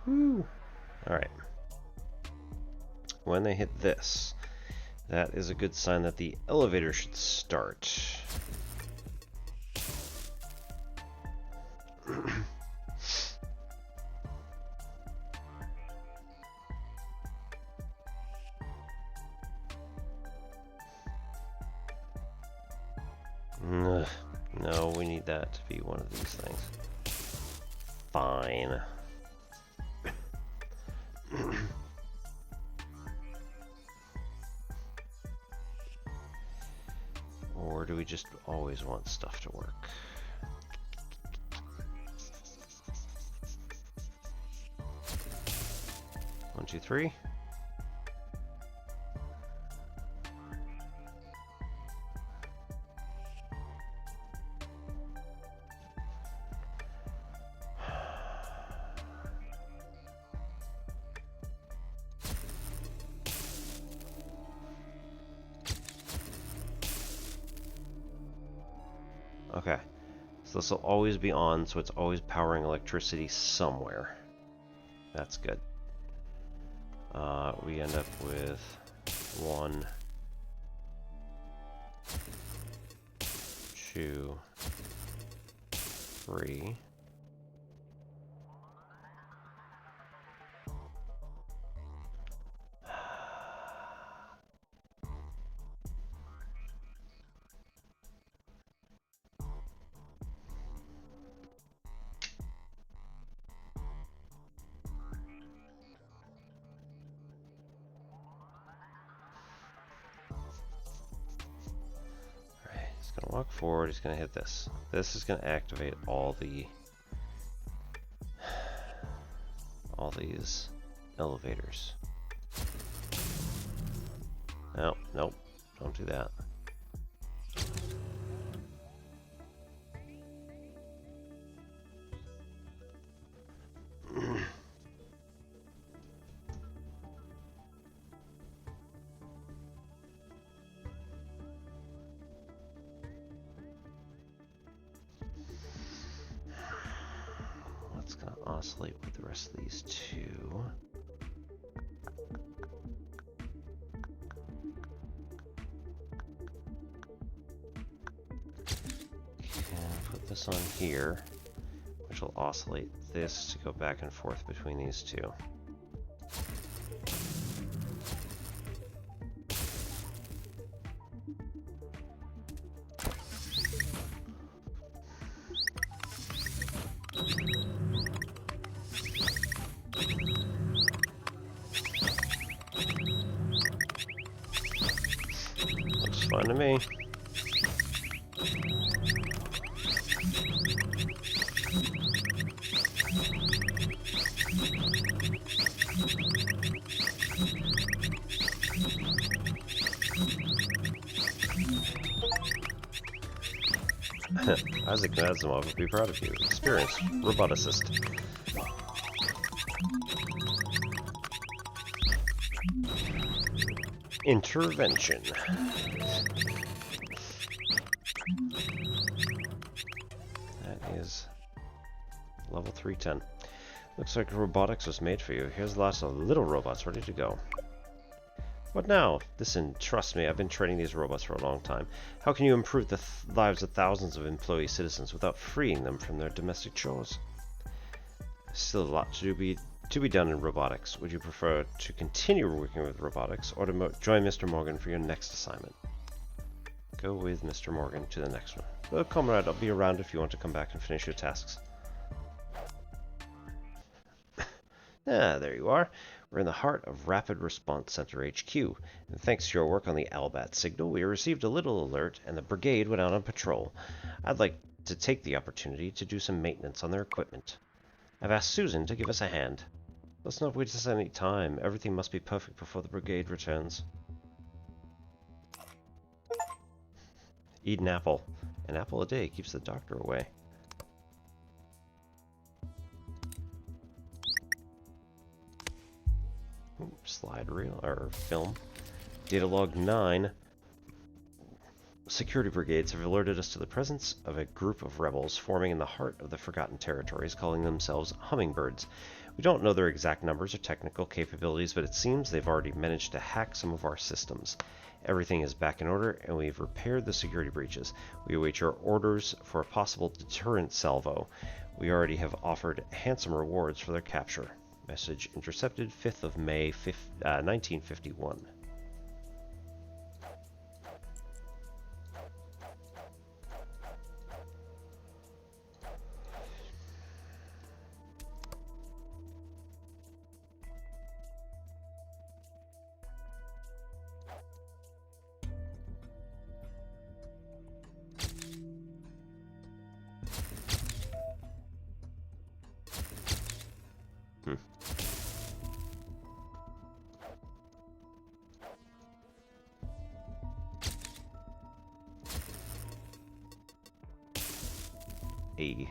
Woo. All right. When they hit this, that is a good sign that the elevator should start. No, we need that to be one of these things. Fine. Or do we just always want stuff to work? One, two, three. Okay, so this will always be on, so it's always powering electricity somewhere. That's good. We end up with 1, 2, 3. Gonna walk forward, he's gonna hit this. This is gonna activate all these elevators. No, nope, don't do that. Oscillate with the rest of these two. And put this on here, which will oscillate this to go back and forth between these two. Fine to me. Isaac Nazimov would be proud of you. Experienced roboticist. Intervention. That is level 310. Looks like robotics was made for you. Here's lots of little robots ready to go. What now? Listen, trust me, I've been training these robots for a long time. How can you improve the lives of thousands of employee citizens without freeing them from their domestic chores? Still a lot to be done in robotics. Would you prefer to continue working with robotics or to join Mr. Morgan for your next assignment? Go with Mr. Morgan to the next one. Well, comrade, I'll be around if you want to come back and finish your tasks. Ah, there you are. We're in the heart of Rapid Response Center HQ, and thanks to your work on the Albat signal, we received a little alert and the brigade went out on patrol. I'd like to take the opportunity to do some maintenance on their equipment. I've asked Susan to give us a hand. Let's not waste any time. Everything must be perfect before the brigade returns. Eat an apple. An apple a day keeps the doctor away. Slide reel, or film. Data log 9. Security brigades have alerted us to the presence of a group of rebels forming in the heart of the Forgotten Territories, calling themselves Hummingbirds. We don't know their exact numbers or technical capabilities, but it seems they've already managed to hack some of our systems. Everything is back in order, and we've repaired the security breaches. We await your orders for a possible deterrent salvo. We already have offered handsome rewards for their capture. Message intercepted 5th of May, 1951. A.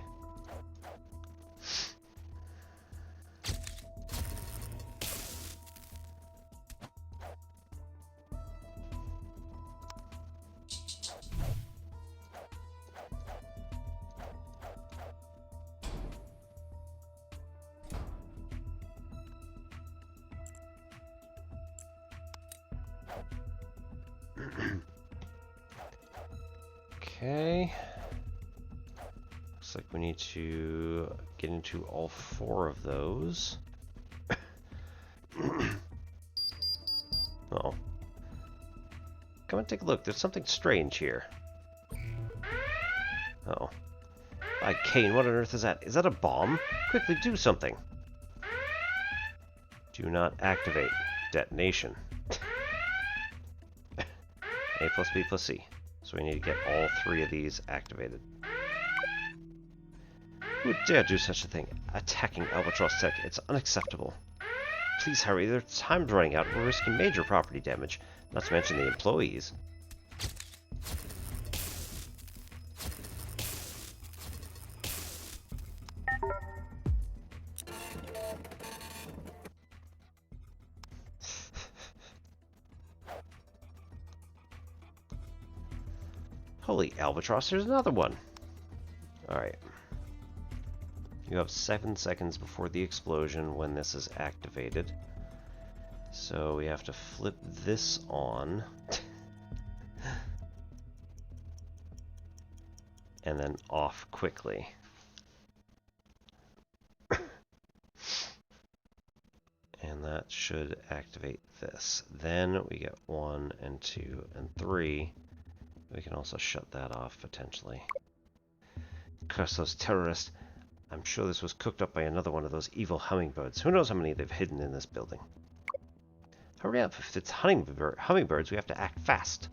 Okay. Looks like we need to get into all 4 of those. Oh. Come and take a look. There's something strange here. Oh. By Kane, what on earth is that? Is that a bomb? Quickly do something. Do not activate. Detonation. A plus B plus C. So we need to get all 3 of these activated. Who would dare do such a thing? Attacking Albatross Tech. It's unacceptable. Please hurry, their time's running out. We're risking major property damage, not to mention the employees. Holy Albatross, there's another one! Alright. You have 7 seconds before the explosion when this is activated. So we have to flip this on. And then off quickly. And that should activate this. Then we get 1 and 2 and 3. We can also shut that off potentially. Curse those terrorists. I'm sure this was cooked up by another one of those evil hummingbirds. Who knows how many they've hidden in this building. Hurry up, if it's hummingbirds, we have to act fast.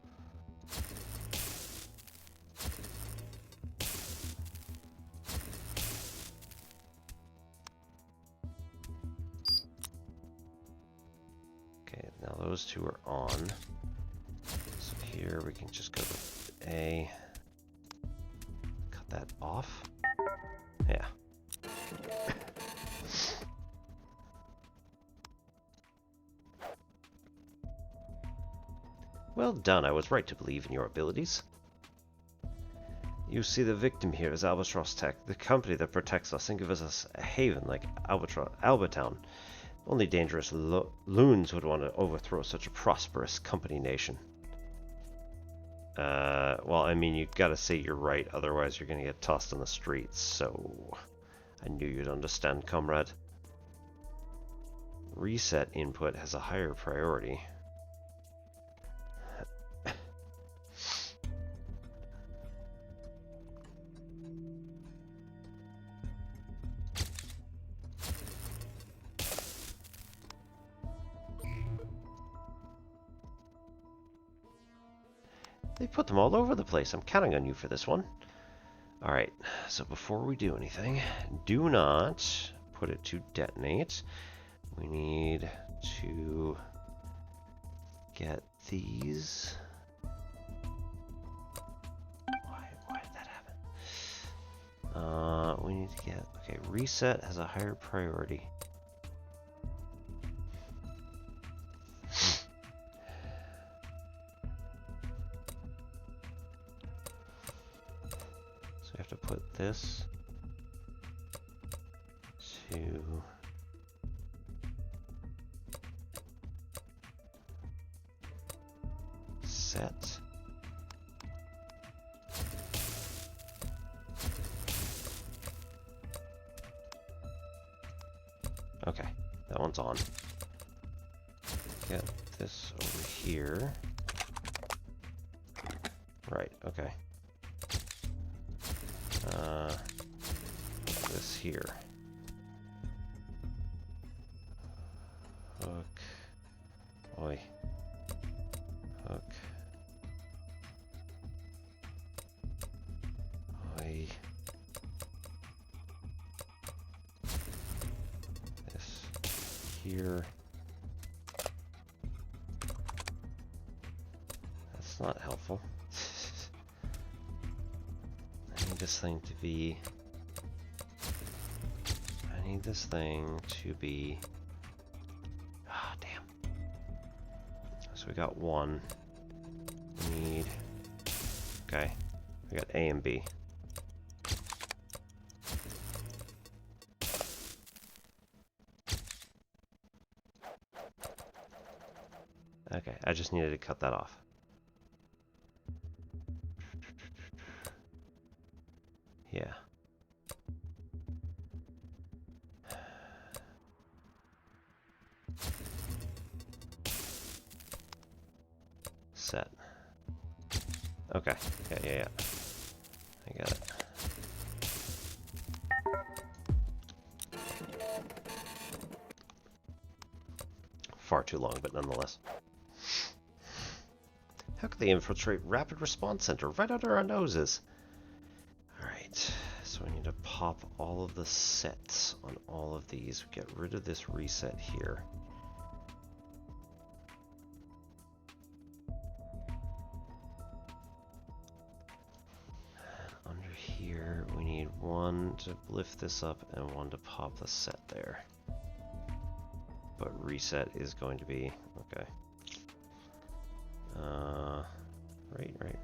Okay, now those 2 are on. So here we can just go to A. Cut that off. Yeah. Well done, I was right to believe in your abilities. You see, the victim here is Albatross Tech, the company that protects us and gives us a haven like Albatown. Only dangerous loons would want to overthrow such a prosperous company nation. Well, I mean, you gotta say you're right, otherwise you're gonna get tossed on the streets, so... I knew you'd understand, comrade. Reset input has a higher priority. They put them all over the place. I'm counting on you for this one. Alright, so before we do anything, do not put it to detonate. We need to get these. Why did that happen? We need to get... Okay, reset has a higher priority. So we have to put this to... set. Okay, that one's on. Get this over here. Right, okay. Put this here. Hook. Oi. Hook. Oi. This here. That's not helpful. I need this thing to be... I need this thing to be... Ah, damn. So we got one. We need... Okay. We got A and B. Okay, I just needed to cut that off. Yeah. Set. Okay. Yeah. I got it. Far too long, but nonetheless. How could they infiltrate Rapid Response Center right under our noses? Alright, so we need to pop all of the sets on all of these. Get rid of this reset here. Under here, we need one to lift this up and one to pop the set there. But reset is going to be, okay.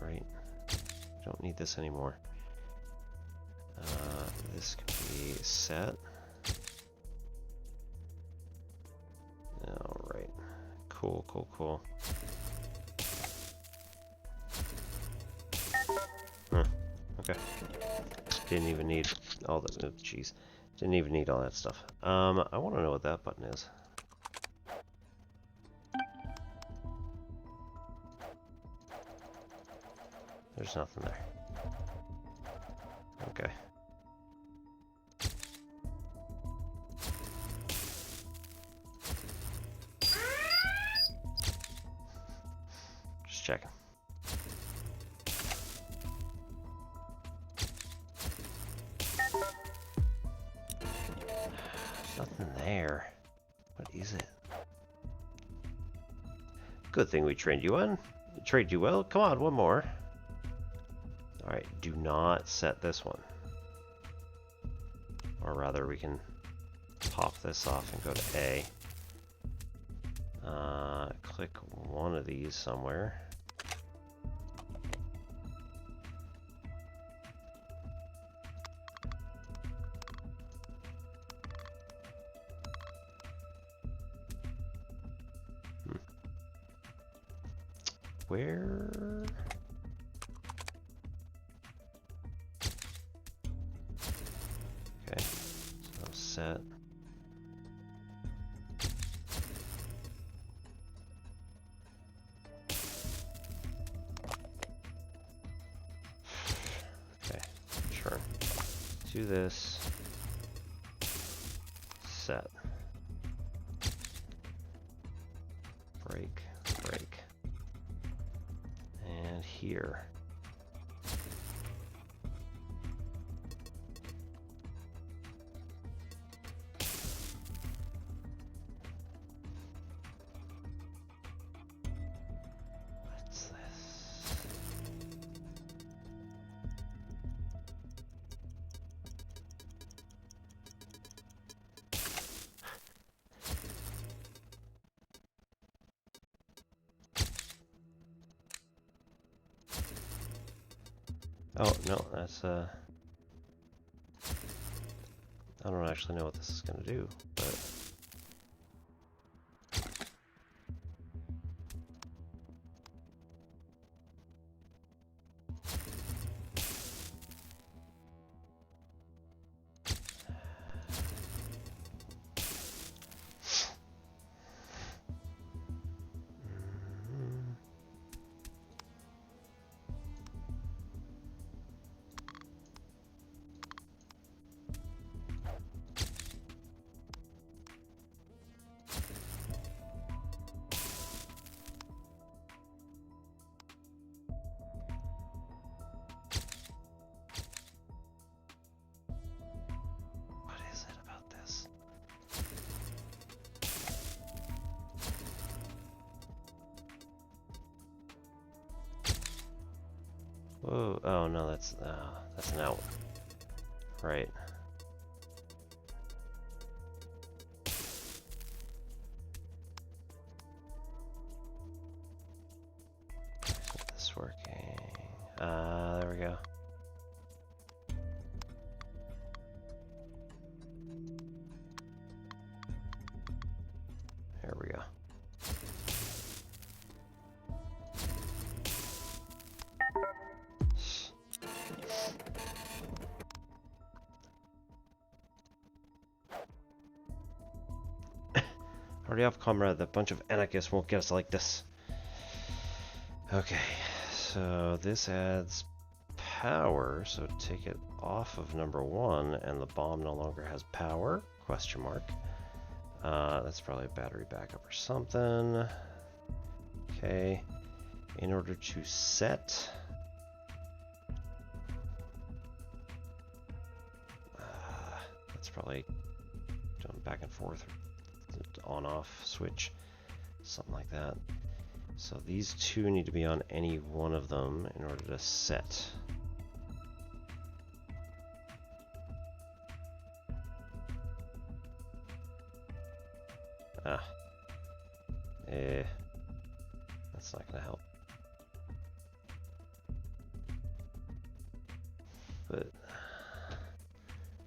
Right. Don't need this anymore. This can be set. Alright. Cool. Huh. Okay. Didn't even need all that. Oh, jeez. Didn't even need all that stuff. I want to know what that button is. There's nothing there. Okay. Just checking. There's nothing there. What is it? Good thing we trained you on. Trained you well. Come on, one more. Alright, do not set this one. Or rather, we can pop this off and go to A. Click one of these somewhere. where? Okay, so set. Okay, sure. Do this. Set. Break, break. And here. What's this? Oh, no, that's, I don't actually know what this is going to do, but... What is it about this? Whoa, oh no, that's an out. Right. Is this working? There we go. There we go. Already off comrade, that bunch of anarchists won't get us like this. Okay, so this adds power, so take it off of number 1, and the bomb no longer has power, question mark. That's probably a battery backup or something. Okay, in order to set... that's probably going back and forth, on-off switch, something like that. So these two need to be on any one of them in order to set. That's not gonna help. But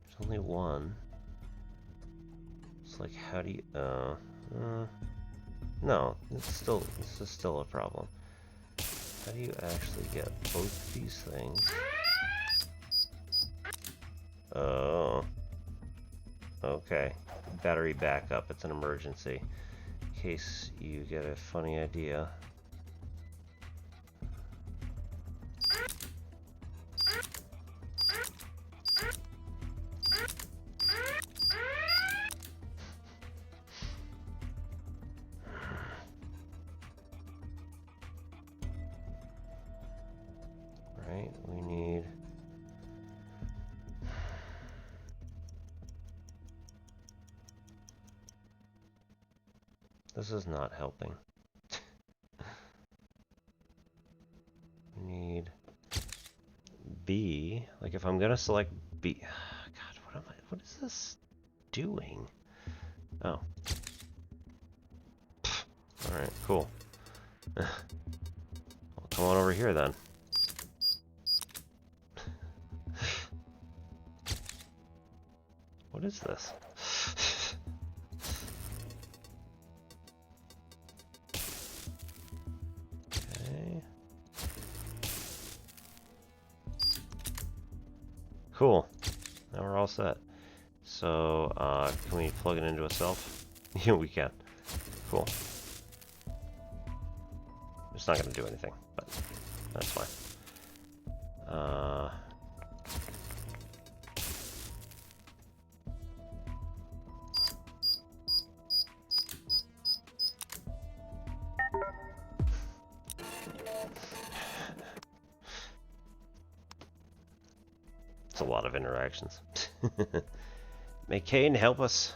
there's only one. It's like, how do you? No, this is still a problem. How do you actually get both these things? Oh. Okay. Battery backup. It's an emergency. In case you get a funny idea. Right, we need... This is not helping. We need B. Like if I'm gonna select B... God, what is this doing? Oh. Alright, cool. Well, come on over here then. What is this? Okay. Cool. Now we're all set. So, can we plug it into a self? Yeah, we can. Cool. It's not going to do anything, but that's fine. It's a lot of interactions. May Kane help us?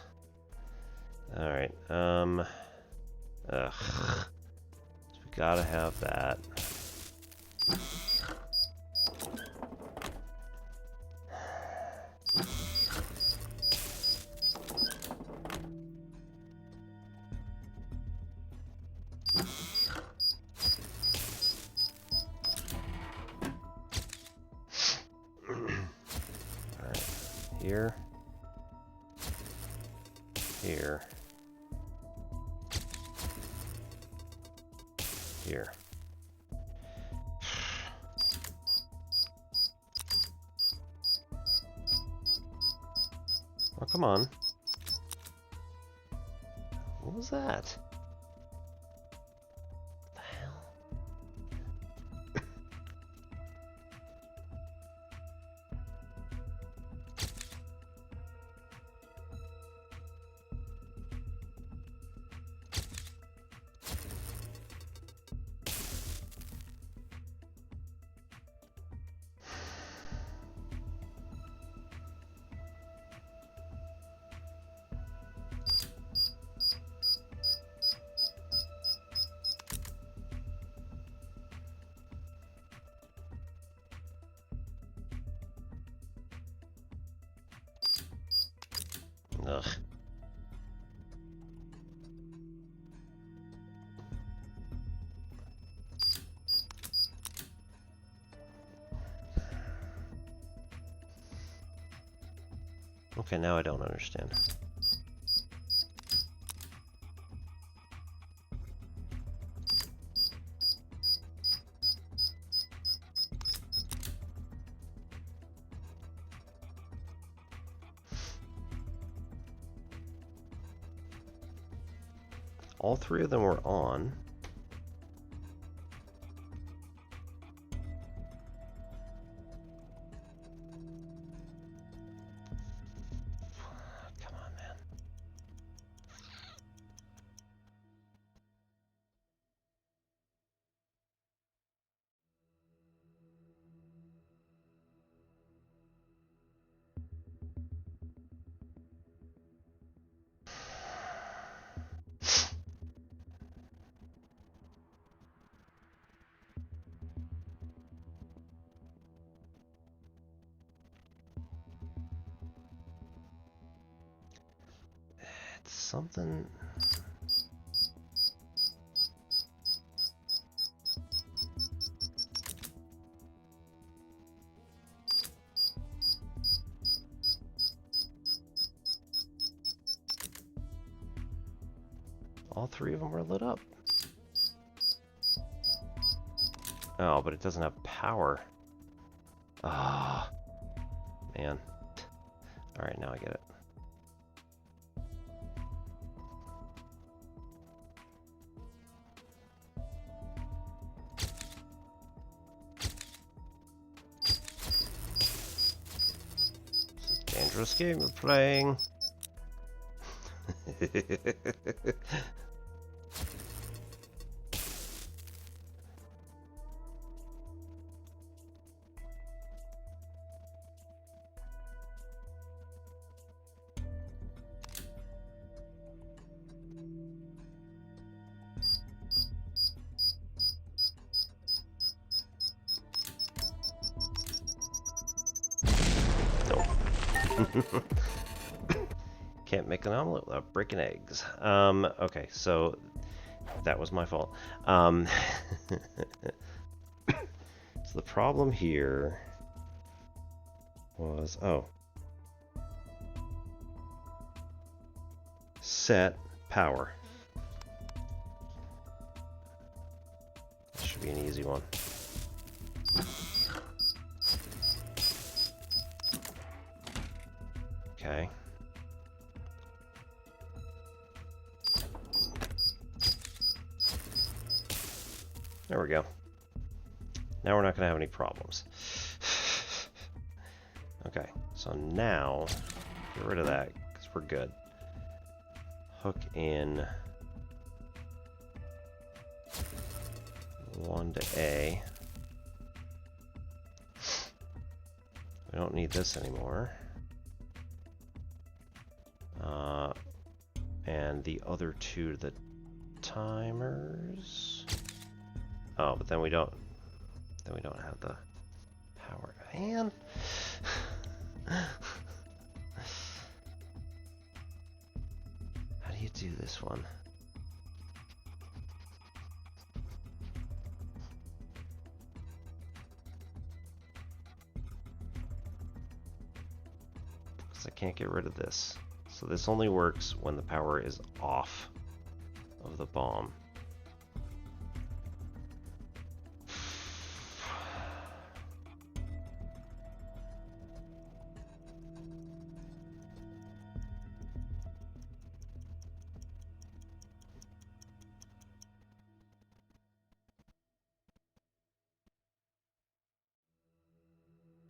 Alright, ugh. So we gotta have that. Alright, here. Here. Here. Oh, come on. What was that? What the hell? Ugh. Okay, now I don't understand. All three of them were on. Come on, man. It's something. All three of them were lit up. Oh, but it doesn't have power. Ah, man. Alright, now I get it. This is a dangerous game we're playing. Can't make an omelet without breaking eggs. Okay, so that was my fault. So the problem here was, set power. This should be an easy one. There we go. Now we're not going to have any problems. Okay, so now, get rid of that, because we're good. Hook in 1 to A. We don't need this anymore. And the other 2 to the timers. Oh, but then we don't have the power. Man. How do you do this one? Because I can't get rid of this. So this only works when the power is off of the bomb.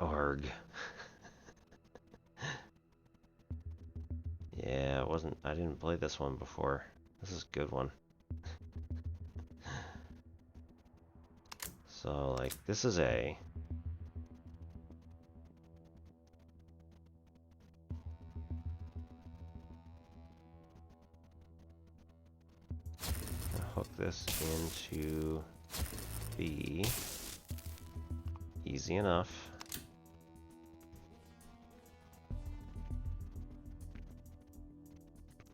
Arg. Yeah, it wasn't. I didn't play this one before. This is a good one. So, like, this is A. Hook this into B. Easy enough.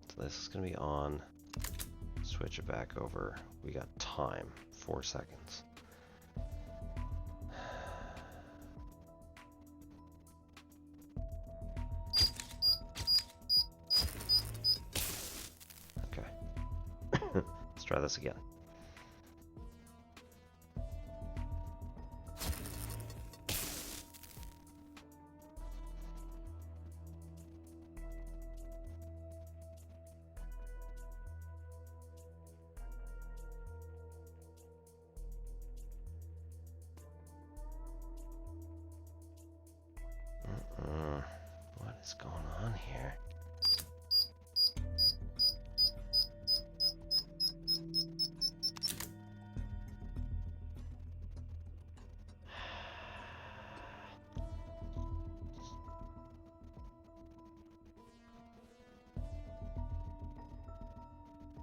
So this is going to be on. Switch it back over. We got time. 4 seconds. Okay. Let's try this again. What is going on here?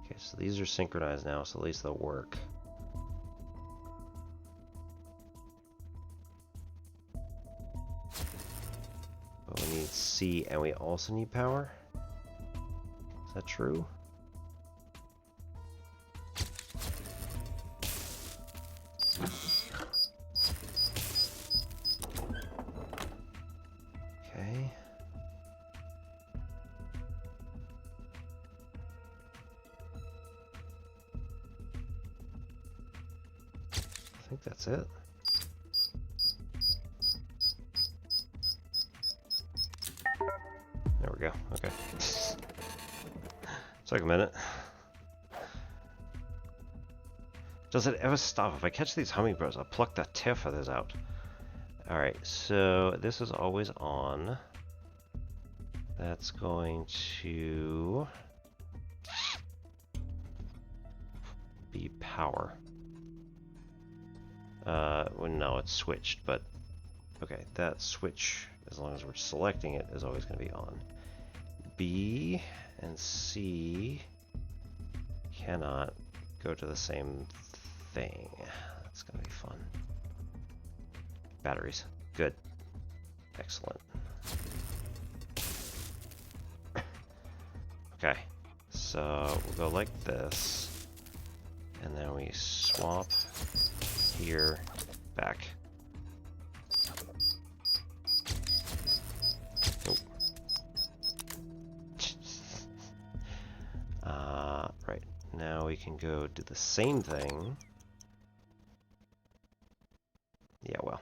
Okay, so these are synchronized now, so at least they'll work. But we need C, and we also need power? Is that true? Okay. I think that's it. There we go. Okay. Took a minute. Does it ever stop? If I catch these hummingbirds, I'll pluck the tail feathers out. Alright, so this is always on. That's going to be power. Well, no, it's switched, but okay, that switch, as long as we're selecting it, is always going to be on. B and C cannot go to the same thing. That's going to be fun. Batteries. Good. Excellent. Okay, so we'll go like this, and then we swap here, back. Right, now we can go do the same thing. Yeah, well.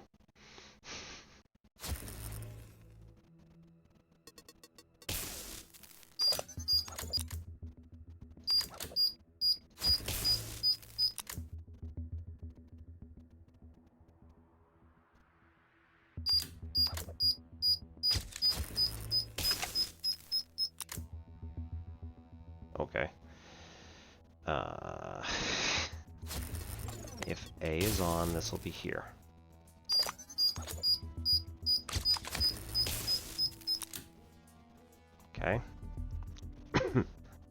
Uh, if A is on, this will be here. Okay.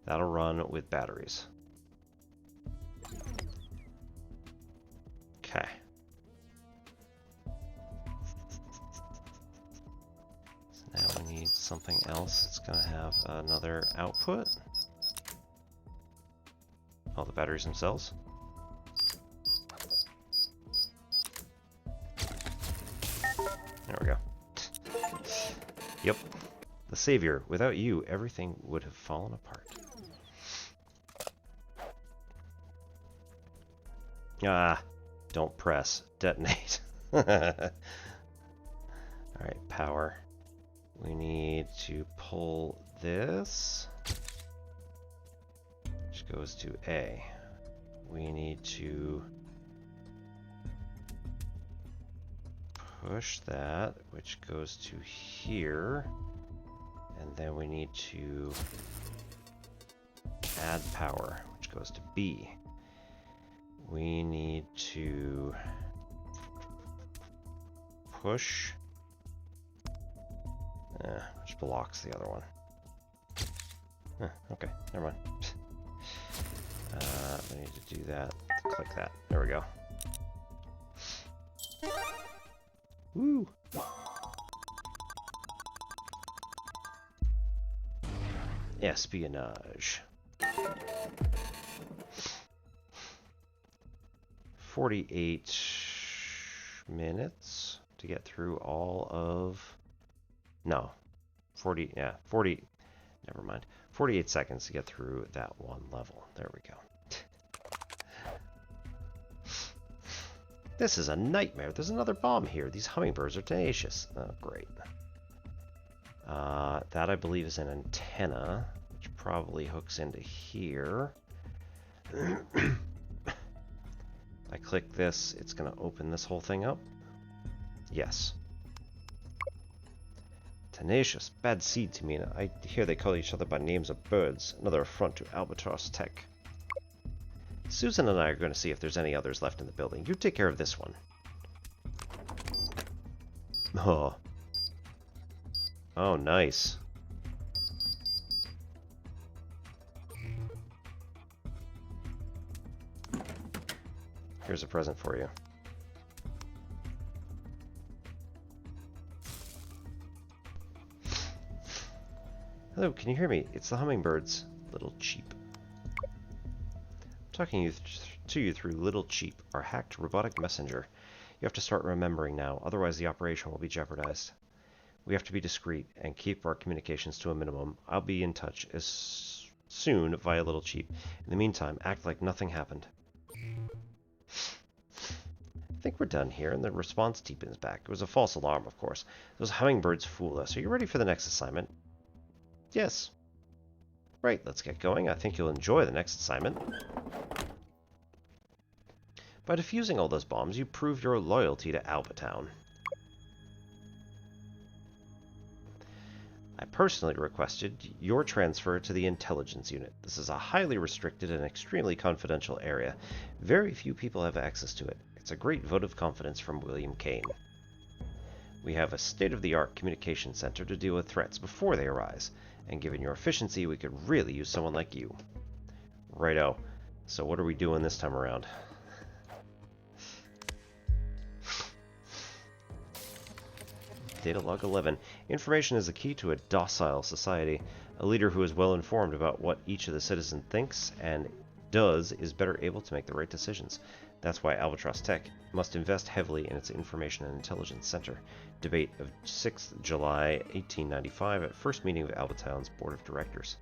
That'll run with batteries. Okay. So now we need something else. It's going to have another output. Oh, the batteries themselves. There we go. Yep. The savior. Without you, everything would have fallen apart. Ah, don't press. Detonate. Alright, power. We need to pull this, which goes to A. We need to push that, which goes to here. And then we need to add power, which goes to B. We need to push, which blocks the other one. Okay, never mind. We need to do that, click that. There we go. Woo! Espionage. 48 minutes to get through all of... No. 40... Yeah, 40... Never mind. 48 seconds to get through that one level. There we go. This is a nightmare. There's another bomb here. These hummingbirds are tenacious. Oh, great. That, I believe, is an antenna, which probably hooks into here. I click this, it's going to open this whole thing up. Yes. Tenacious. Bad seed to me. I hear they call each other by names of birds. Another affront to Albatross Tech. Susan and I are going to see if there's any others left in the building. You take care of this one. Oh. Oh, nice. Here's a present for you. Hello, can you hear me? It's the hummingbirds. Little Cheap. I'm talking to you through Little Cheap, our hacked robotic messenger. You have to start remembering now, otherwise the operation will be jeopardized. We have to be discreet and keep our communications to a minimum. I'll be in touch as soon via Little Cheap. In the meantime, act like nothing happened. I think we're done here, and the response deepens back. It was a false alarm, of course. Those hummingbirds fooled us. Are you ready for the next assignment? Yes. Right, let's get going. I think you'll enjoy the next assignment. By defusing all those bombs, you proved your loyalty to Albatown. I personally requested your transfer to the intelligence unit. This is a highly restricted and extremely confidential area. Very few people have access to it. It's a great vote of confidence from William Kane. We have a state-of-the-art communication center to deal with threats before they arise, and given your efficiency, we could really use someone like you. Righto. So what are we doing this time around? Data log 11. Information is the key to a docile society. A leader who is well informed about what each of the citizens thinks and does is better able to make the right decisions. That's why Albatross Tech must invest heavily in its Information and Intelligence Center. Debate of 6th July 1895 at first meeting of Albatown's Board of Directors.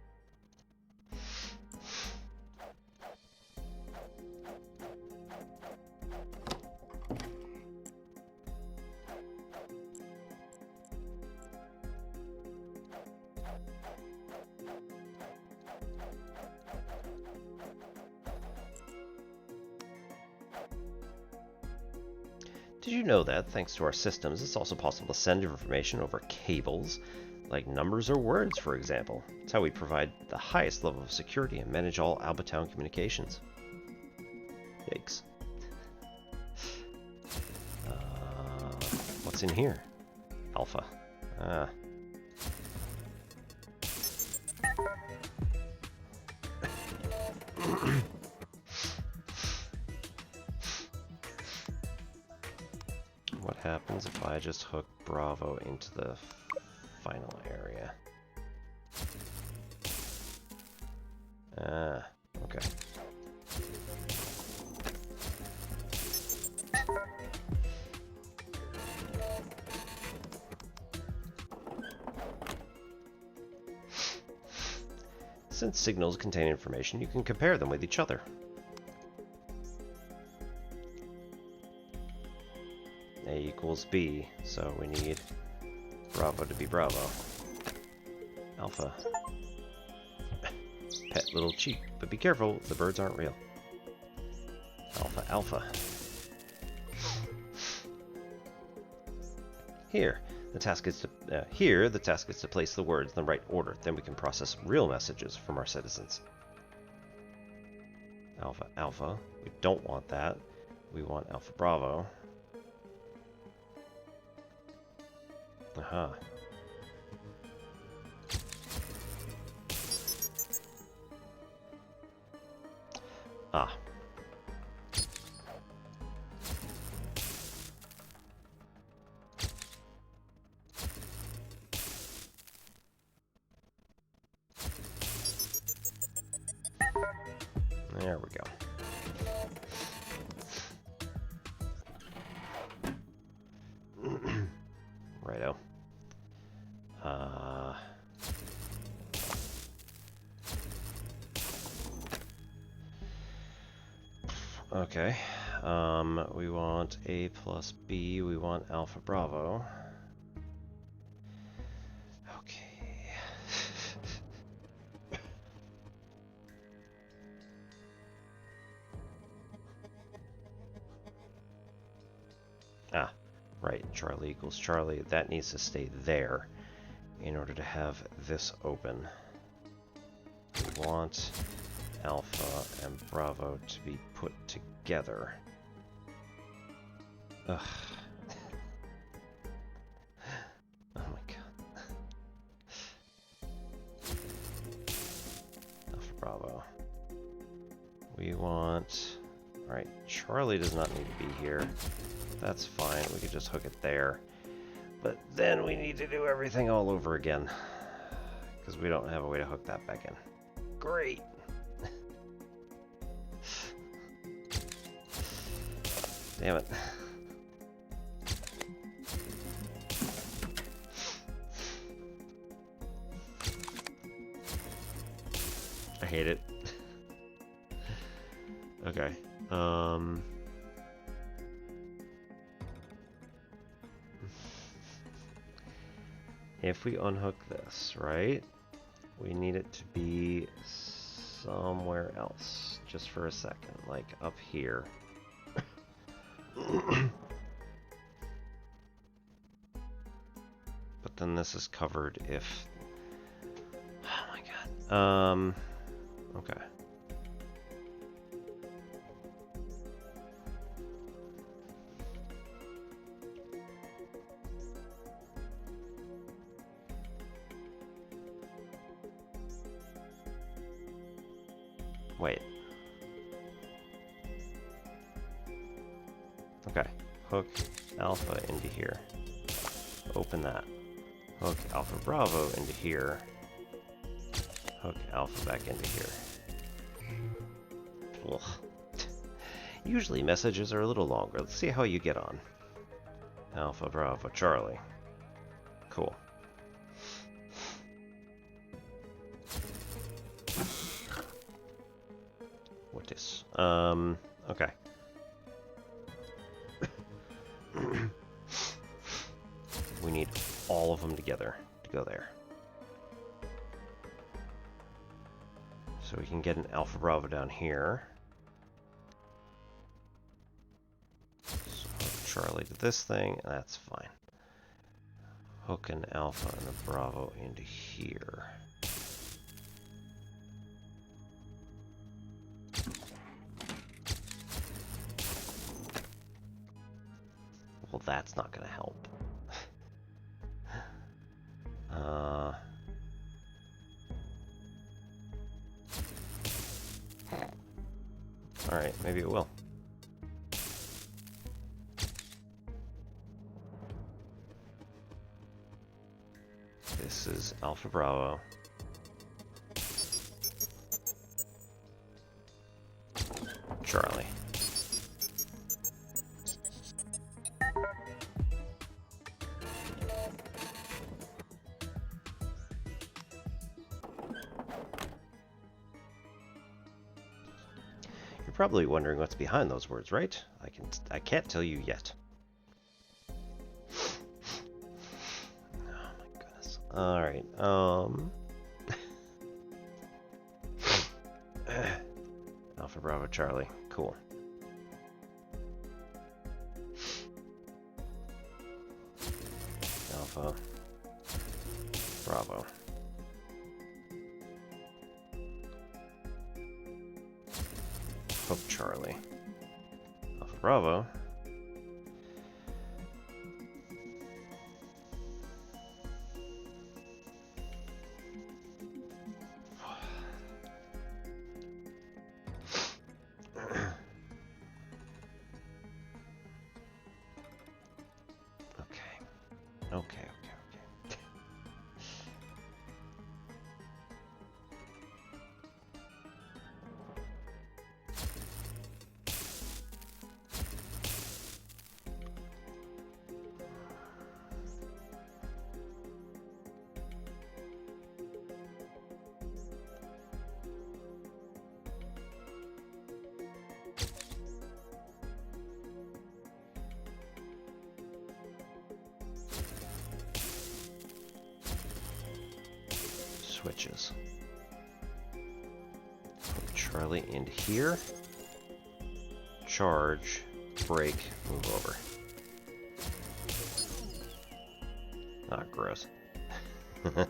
Did you know that, thanks to our systems, it's also possible to send information over cables? like numbers or words, for example. It's how we provide the highest level of security and manage all Albatown communications. Yikes. What's in here? Alpha. Ah. What happens if I just hook Bravo into the final area? Ah, okay. Since signals contain information, you can compare them with each other. A equals B, so we need Bravo to be Bravo. Alpha. Pet little cheap, but be careful, the birds aren't real. Alpha, Alpha. Here, the task is to place the words in the right order. Then we can process real messages from our citizens. Alpha, Alpha. We don't want that. We want Alpha, Bravo. Aha. Ah. There we go. Righto. Okay. We want A plus B. We want Alpha Bravo. Okay. Ah, right. Charlie equals Charlie. That needs to stay there in order to have this open. We want Alpha and Bravo to be put together. Ugh. Oh my god. Alpha Bravo. We want... Alright, Charlie does not need to be here. That's fine, we could just hook it there. But then we need to do everything all over again. Because we don't have a way to hook that back in. Great! Damn it. I hate it. Okay. If we unhook this, right? We need it to be somewhere else. Just for a second. Like up here. But then this is covered if... Oh my god. Okay. Wait. Okay. Hook Alpha into here. Open that. Hook Alpha Bravo into here. Hook Alpha back into here. Ugh. Usually messages are a little longer. Let's see how you get on. Alpha Bravo Charlie. Cool. What is? Okay. We need all of them together to go there. So we can get an Alpha Bravo down here. So Charlie to this thing, that's fine. Hook an alpha and a bravo into here. Well, that's not going to help. Alright, maybe it will. This is Alpha Bravo. Charlie. You're probably wondering what's behind those words, right? I can't tell you yet. Oh my goodness. All right. Alpha Bravo Charlie. Cool. Alpha Bravo. Hook Charlie. Alpha Bravo. Okay. Switches. Put Charlie in here. Charge, break, move over. Ah, gross. Alpha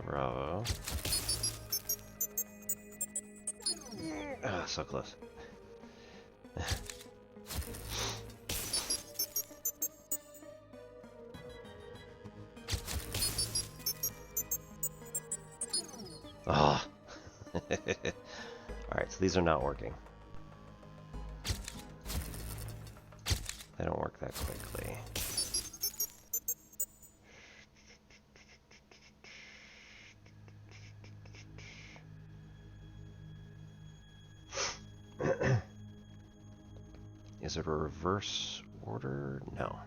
Bravo. Ah, so close. Ah. Alright, so these are not working. They don't work that quickly. Is it a reverse order? No.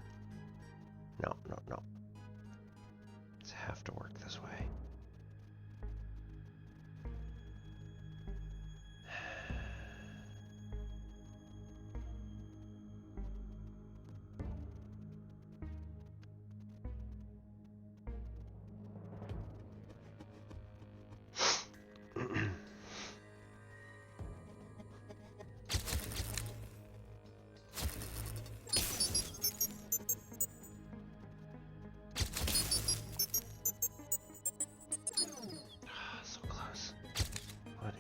No. It's have to work this way.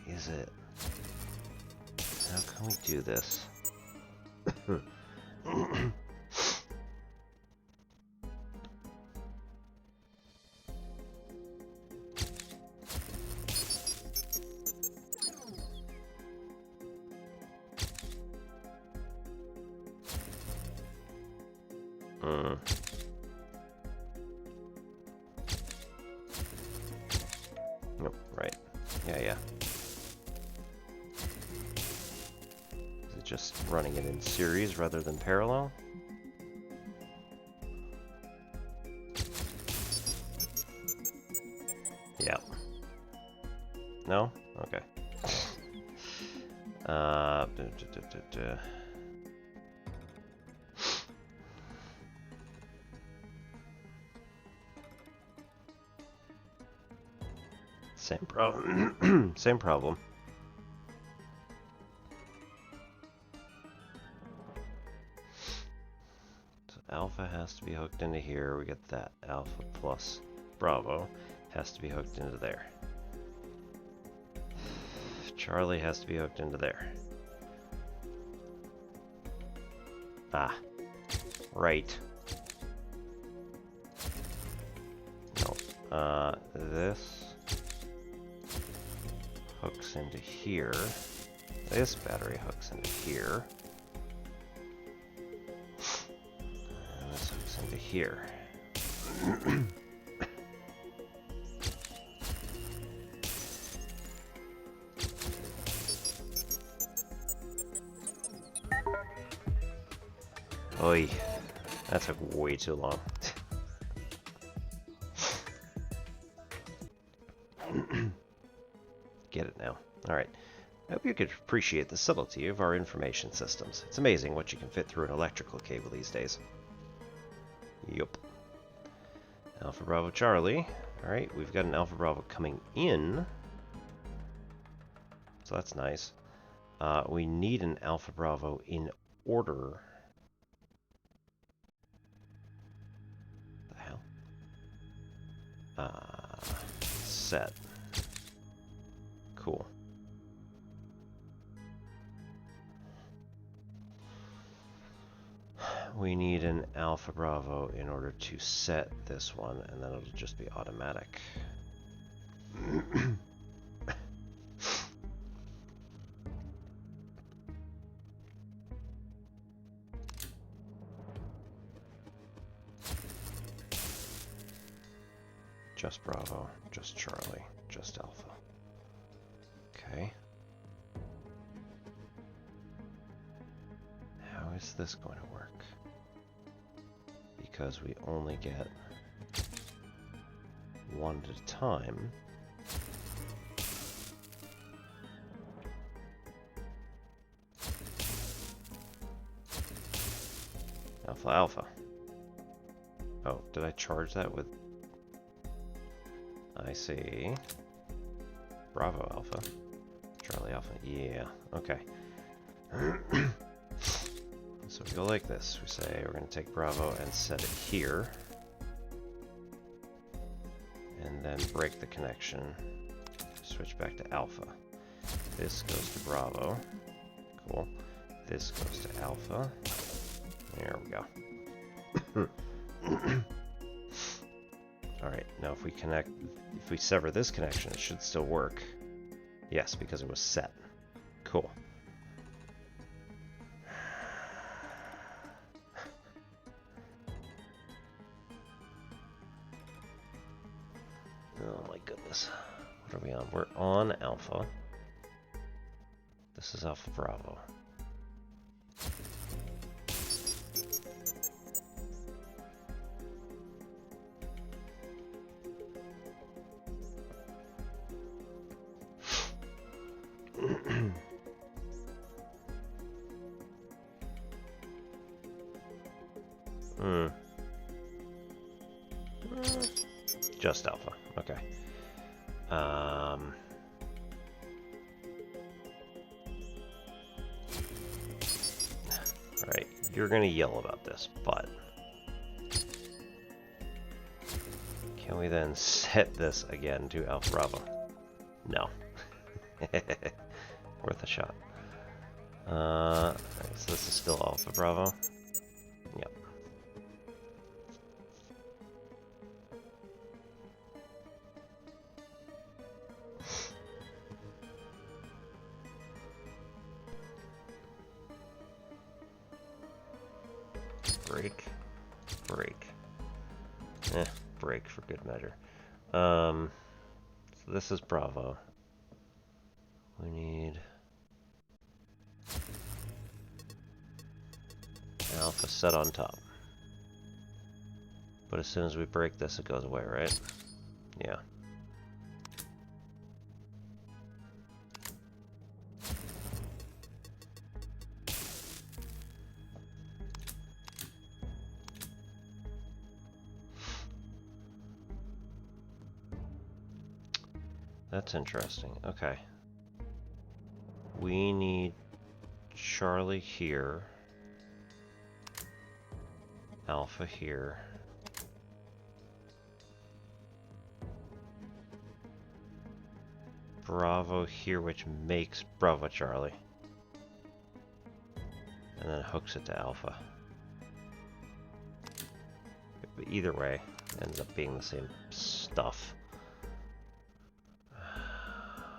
Is it? How can we do this? Nope, right. Yeah. Just running it in series rather than parallel. Yeah. No? Okay. Same problem. Same problem. Alpha has to be hooked into here. We get that. Alpha plus Bravo has to be hooked into there. Charlie has to be hooked into there. Ah. Right. No. This hooks into here. This battery hooks into here. And this hooks into here. Oy. That took way too long. Get it now. Alright. I hope you could appreciate the subtlety of our information systems. It's amazing what you can fit through an electrical cable these days. Yup. Alpha Bravo Charlie. Alright, we've got an Alpha Bravo coming in. So that's nice. We need an Alpha Bravo in order. The hell? Set. Cool. We need an Alpha Bravo in order to set this one, and then it'll just be automatic. Just Bravo, just Charlie, just Alpha. Okay. How is this going to work? Because we only get one at a time. Alpha, Alpha. Oh, did I charge that with... I see. Bravo Alpha. Charlie Alpha. Yeah, okay. So we go like this. We say we're going to take Bravo and set it here. And then break the connection. Switch back to Alpha. This goes to Bravo. Cool. This goes to Alpha. There we go. Alright, now if we sever this connection, it should still work. Yes, because it was set. Cool. Oh my goodness. What are we on? We're on Alpha. This is Alpha Bravo. Just Alpha. Okay. Alright, you're gonna yell about this, but can we then set this again to Alpha Bravo? No. Worth a shot. Alright, so this is still Alpha Bravo. Yep. Break. Break. Break for good measure. So this is Bravo. We need Alpha set on top. But as soon as we break this, it goes away, right? Yeah. That's interesting. Okay. We need Charlie here. Alpha here. Bravo here, which makes Bravo Charlie. And then hooks it to Alpha. But either way, it ends up being the same stuff.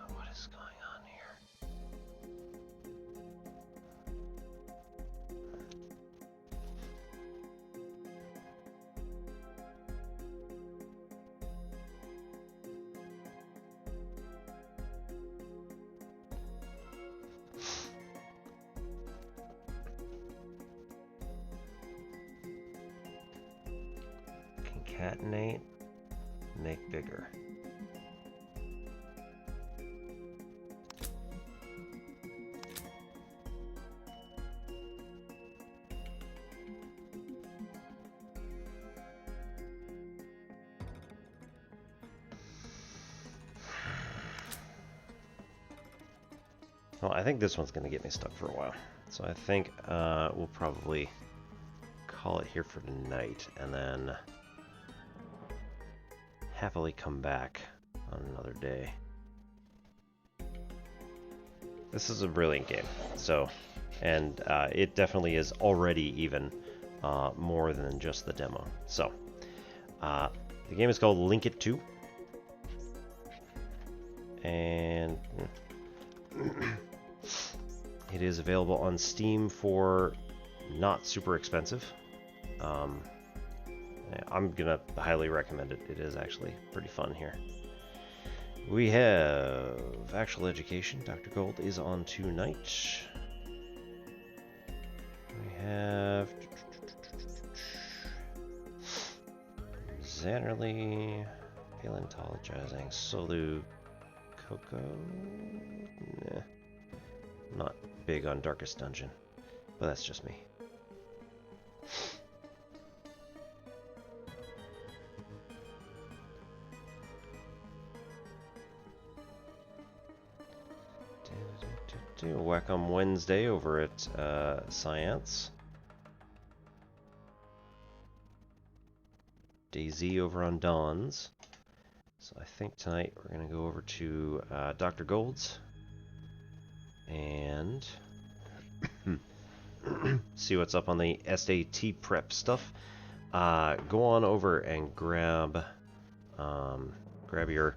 What is going on here? Concatenate, make bigger. Well, I think this one's going to get me stuck for a while. So I think we'll probably call it here for tonight, and then happily come back on another day. This is a brilliant game, so, and it definitely is already even more than just the demo. So, the game is called LinkITo, and it is available on Steam for not super expensive. I'm gonna highly recommend it. It is actually pretty fun here. We have Actual Education. Dr. Gold is on tonight. We have Zannerly, Paleontologizing, Solu, Coco. Nah, not big on Darkest Dungeon, but that's just me. Welcome Wednesday over at Science. DayZ over on Dawn's. So I think tonight we're going to go over to Dr. Gold's and see what's up on the SAT prep stuff. Go on over and grab your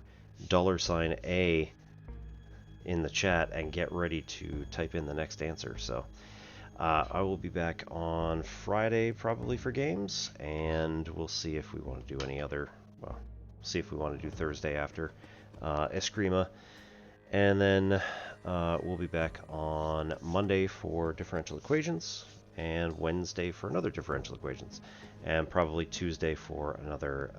$A in the chat and get ready to type in the next answer. So I will be back on Friday probably for games, and we'll see if we want to do any other, well, see if we want to do Thursday after Eskrima, and then we'll be back on Monday for differential equations, and Wednesday for another differential equations, and probably Tuesday for another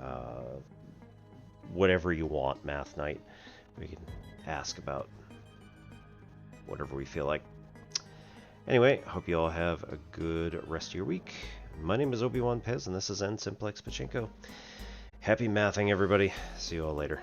whatever you want math night. We can ask about whatever we feel like. Anyway, hope you all have a good rest of your week. My name is Obi-Wan Pez, and this is N Simplex Pachinko. Happy mathing, everybody. See you all later.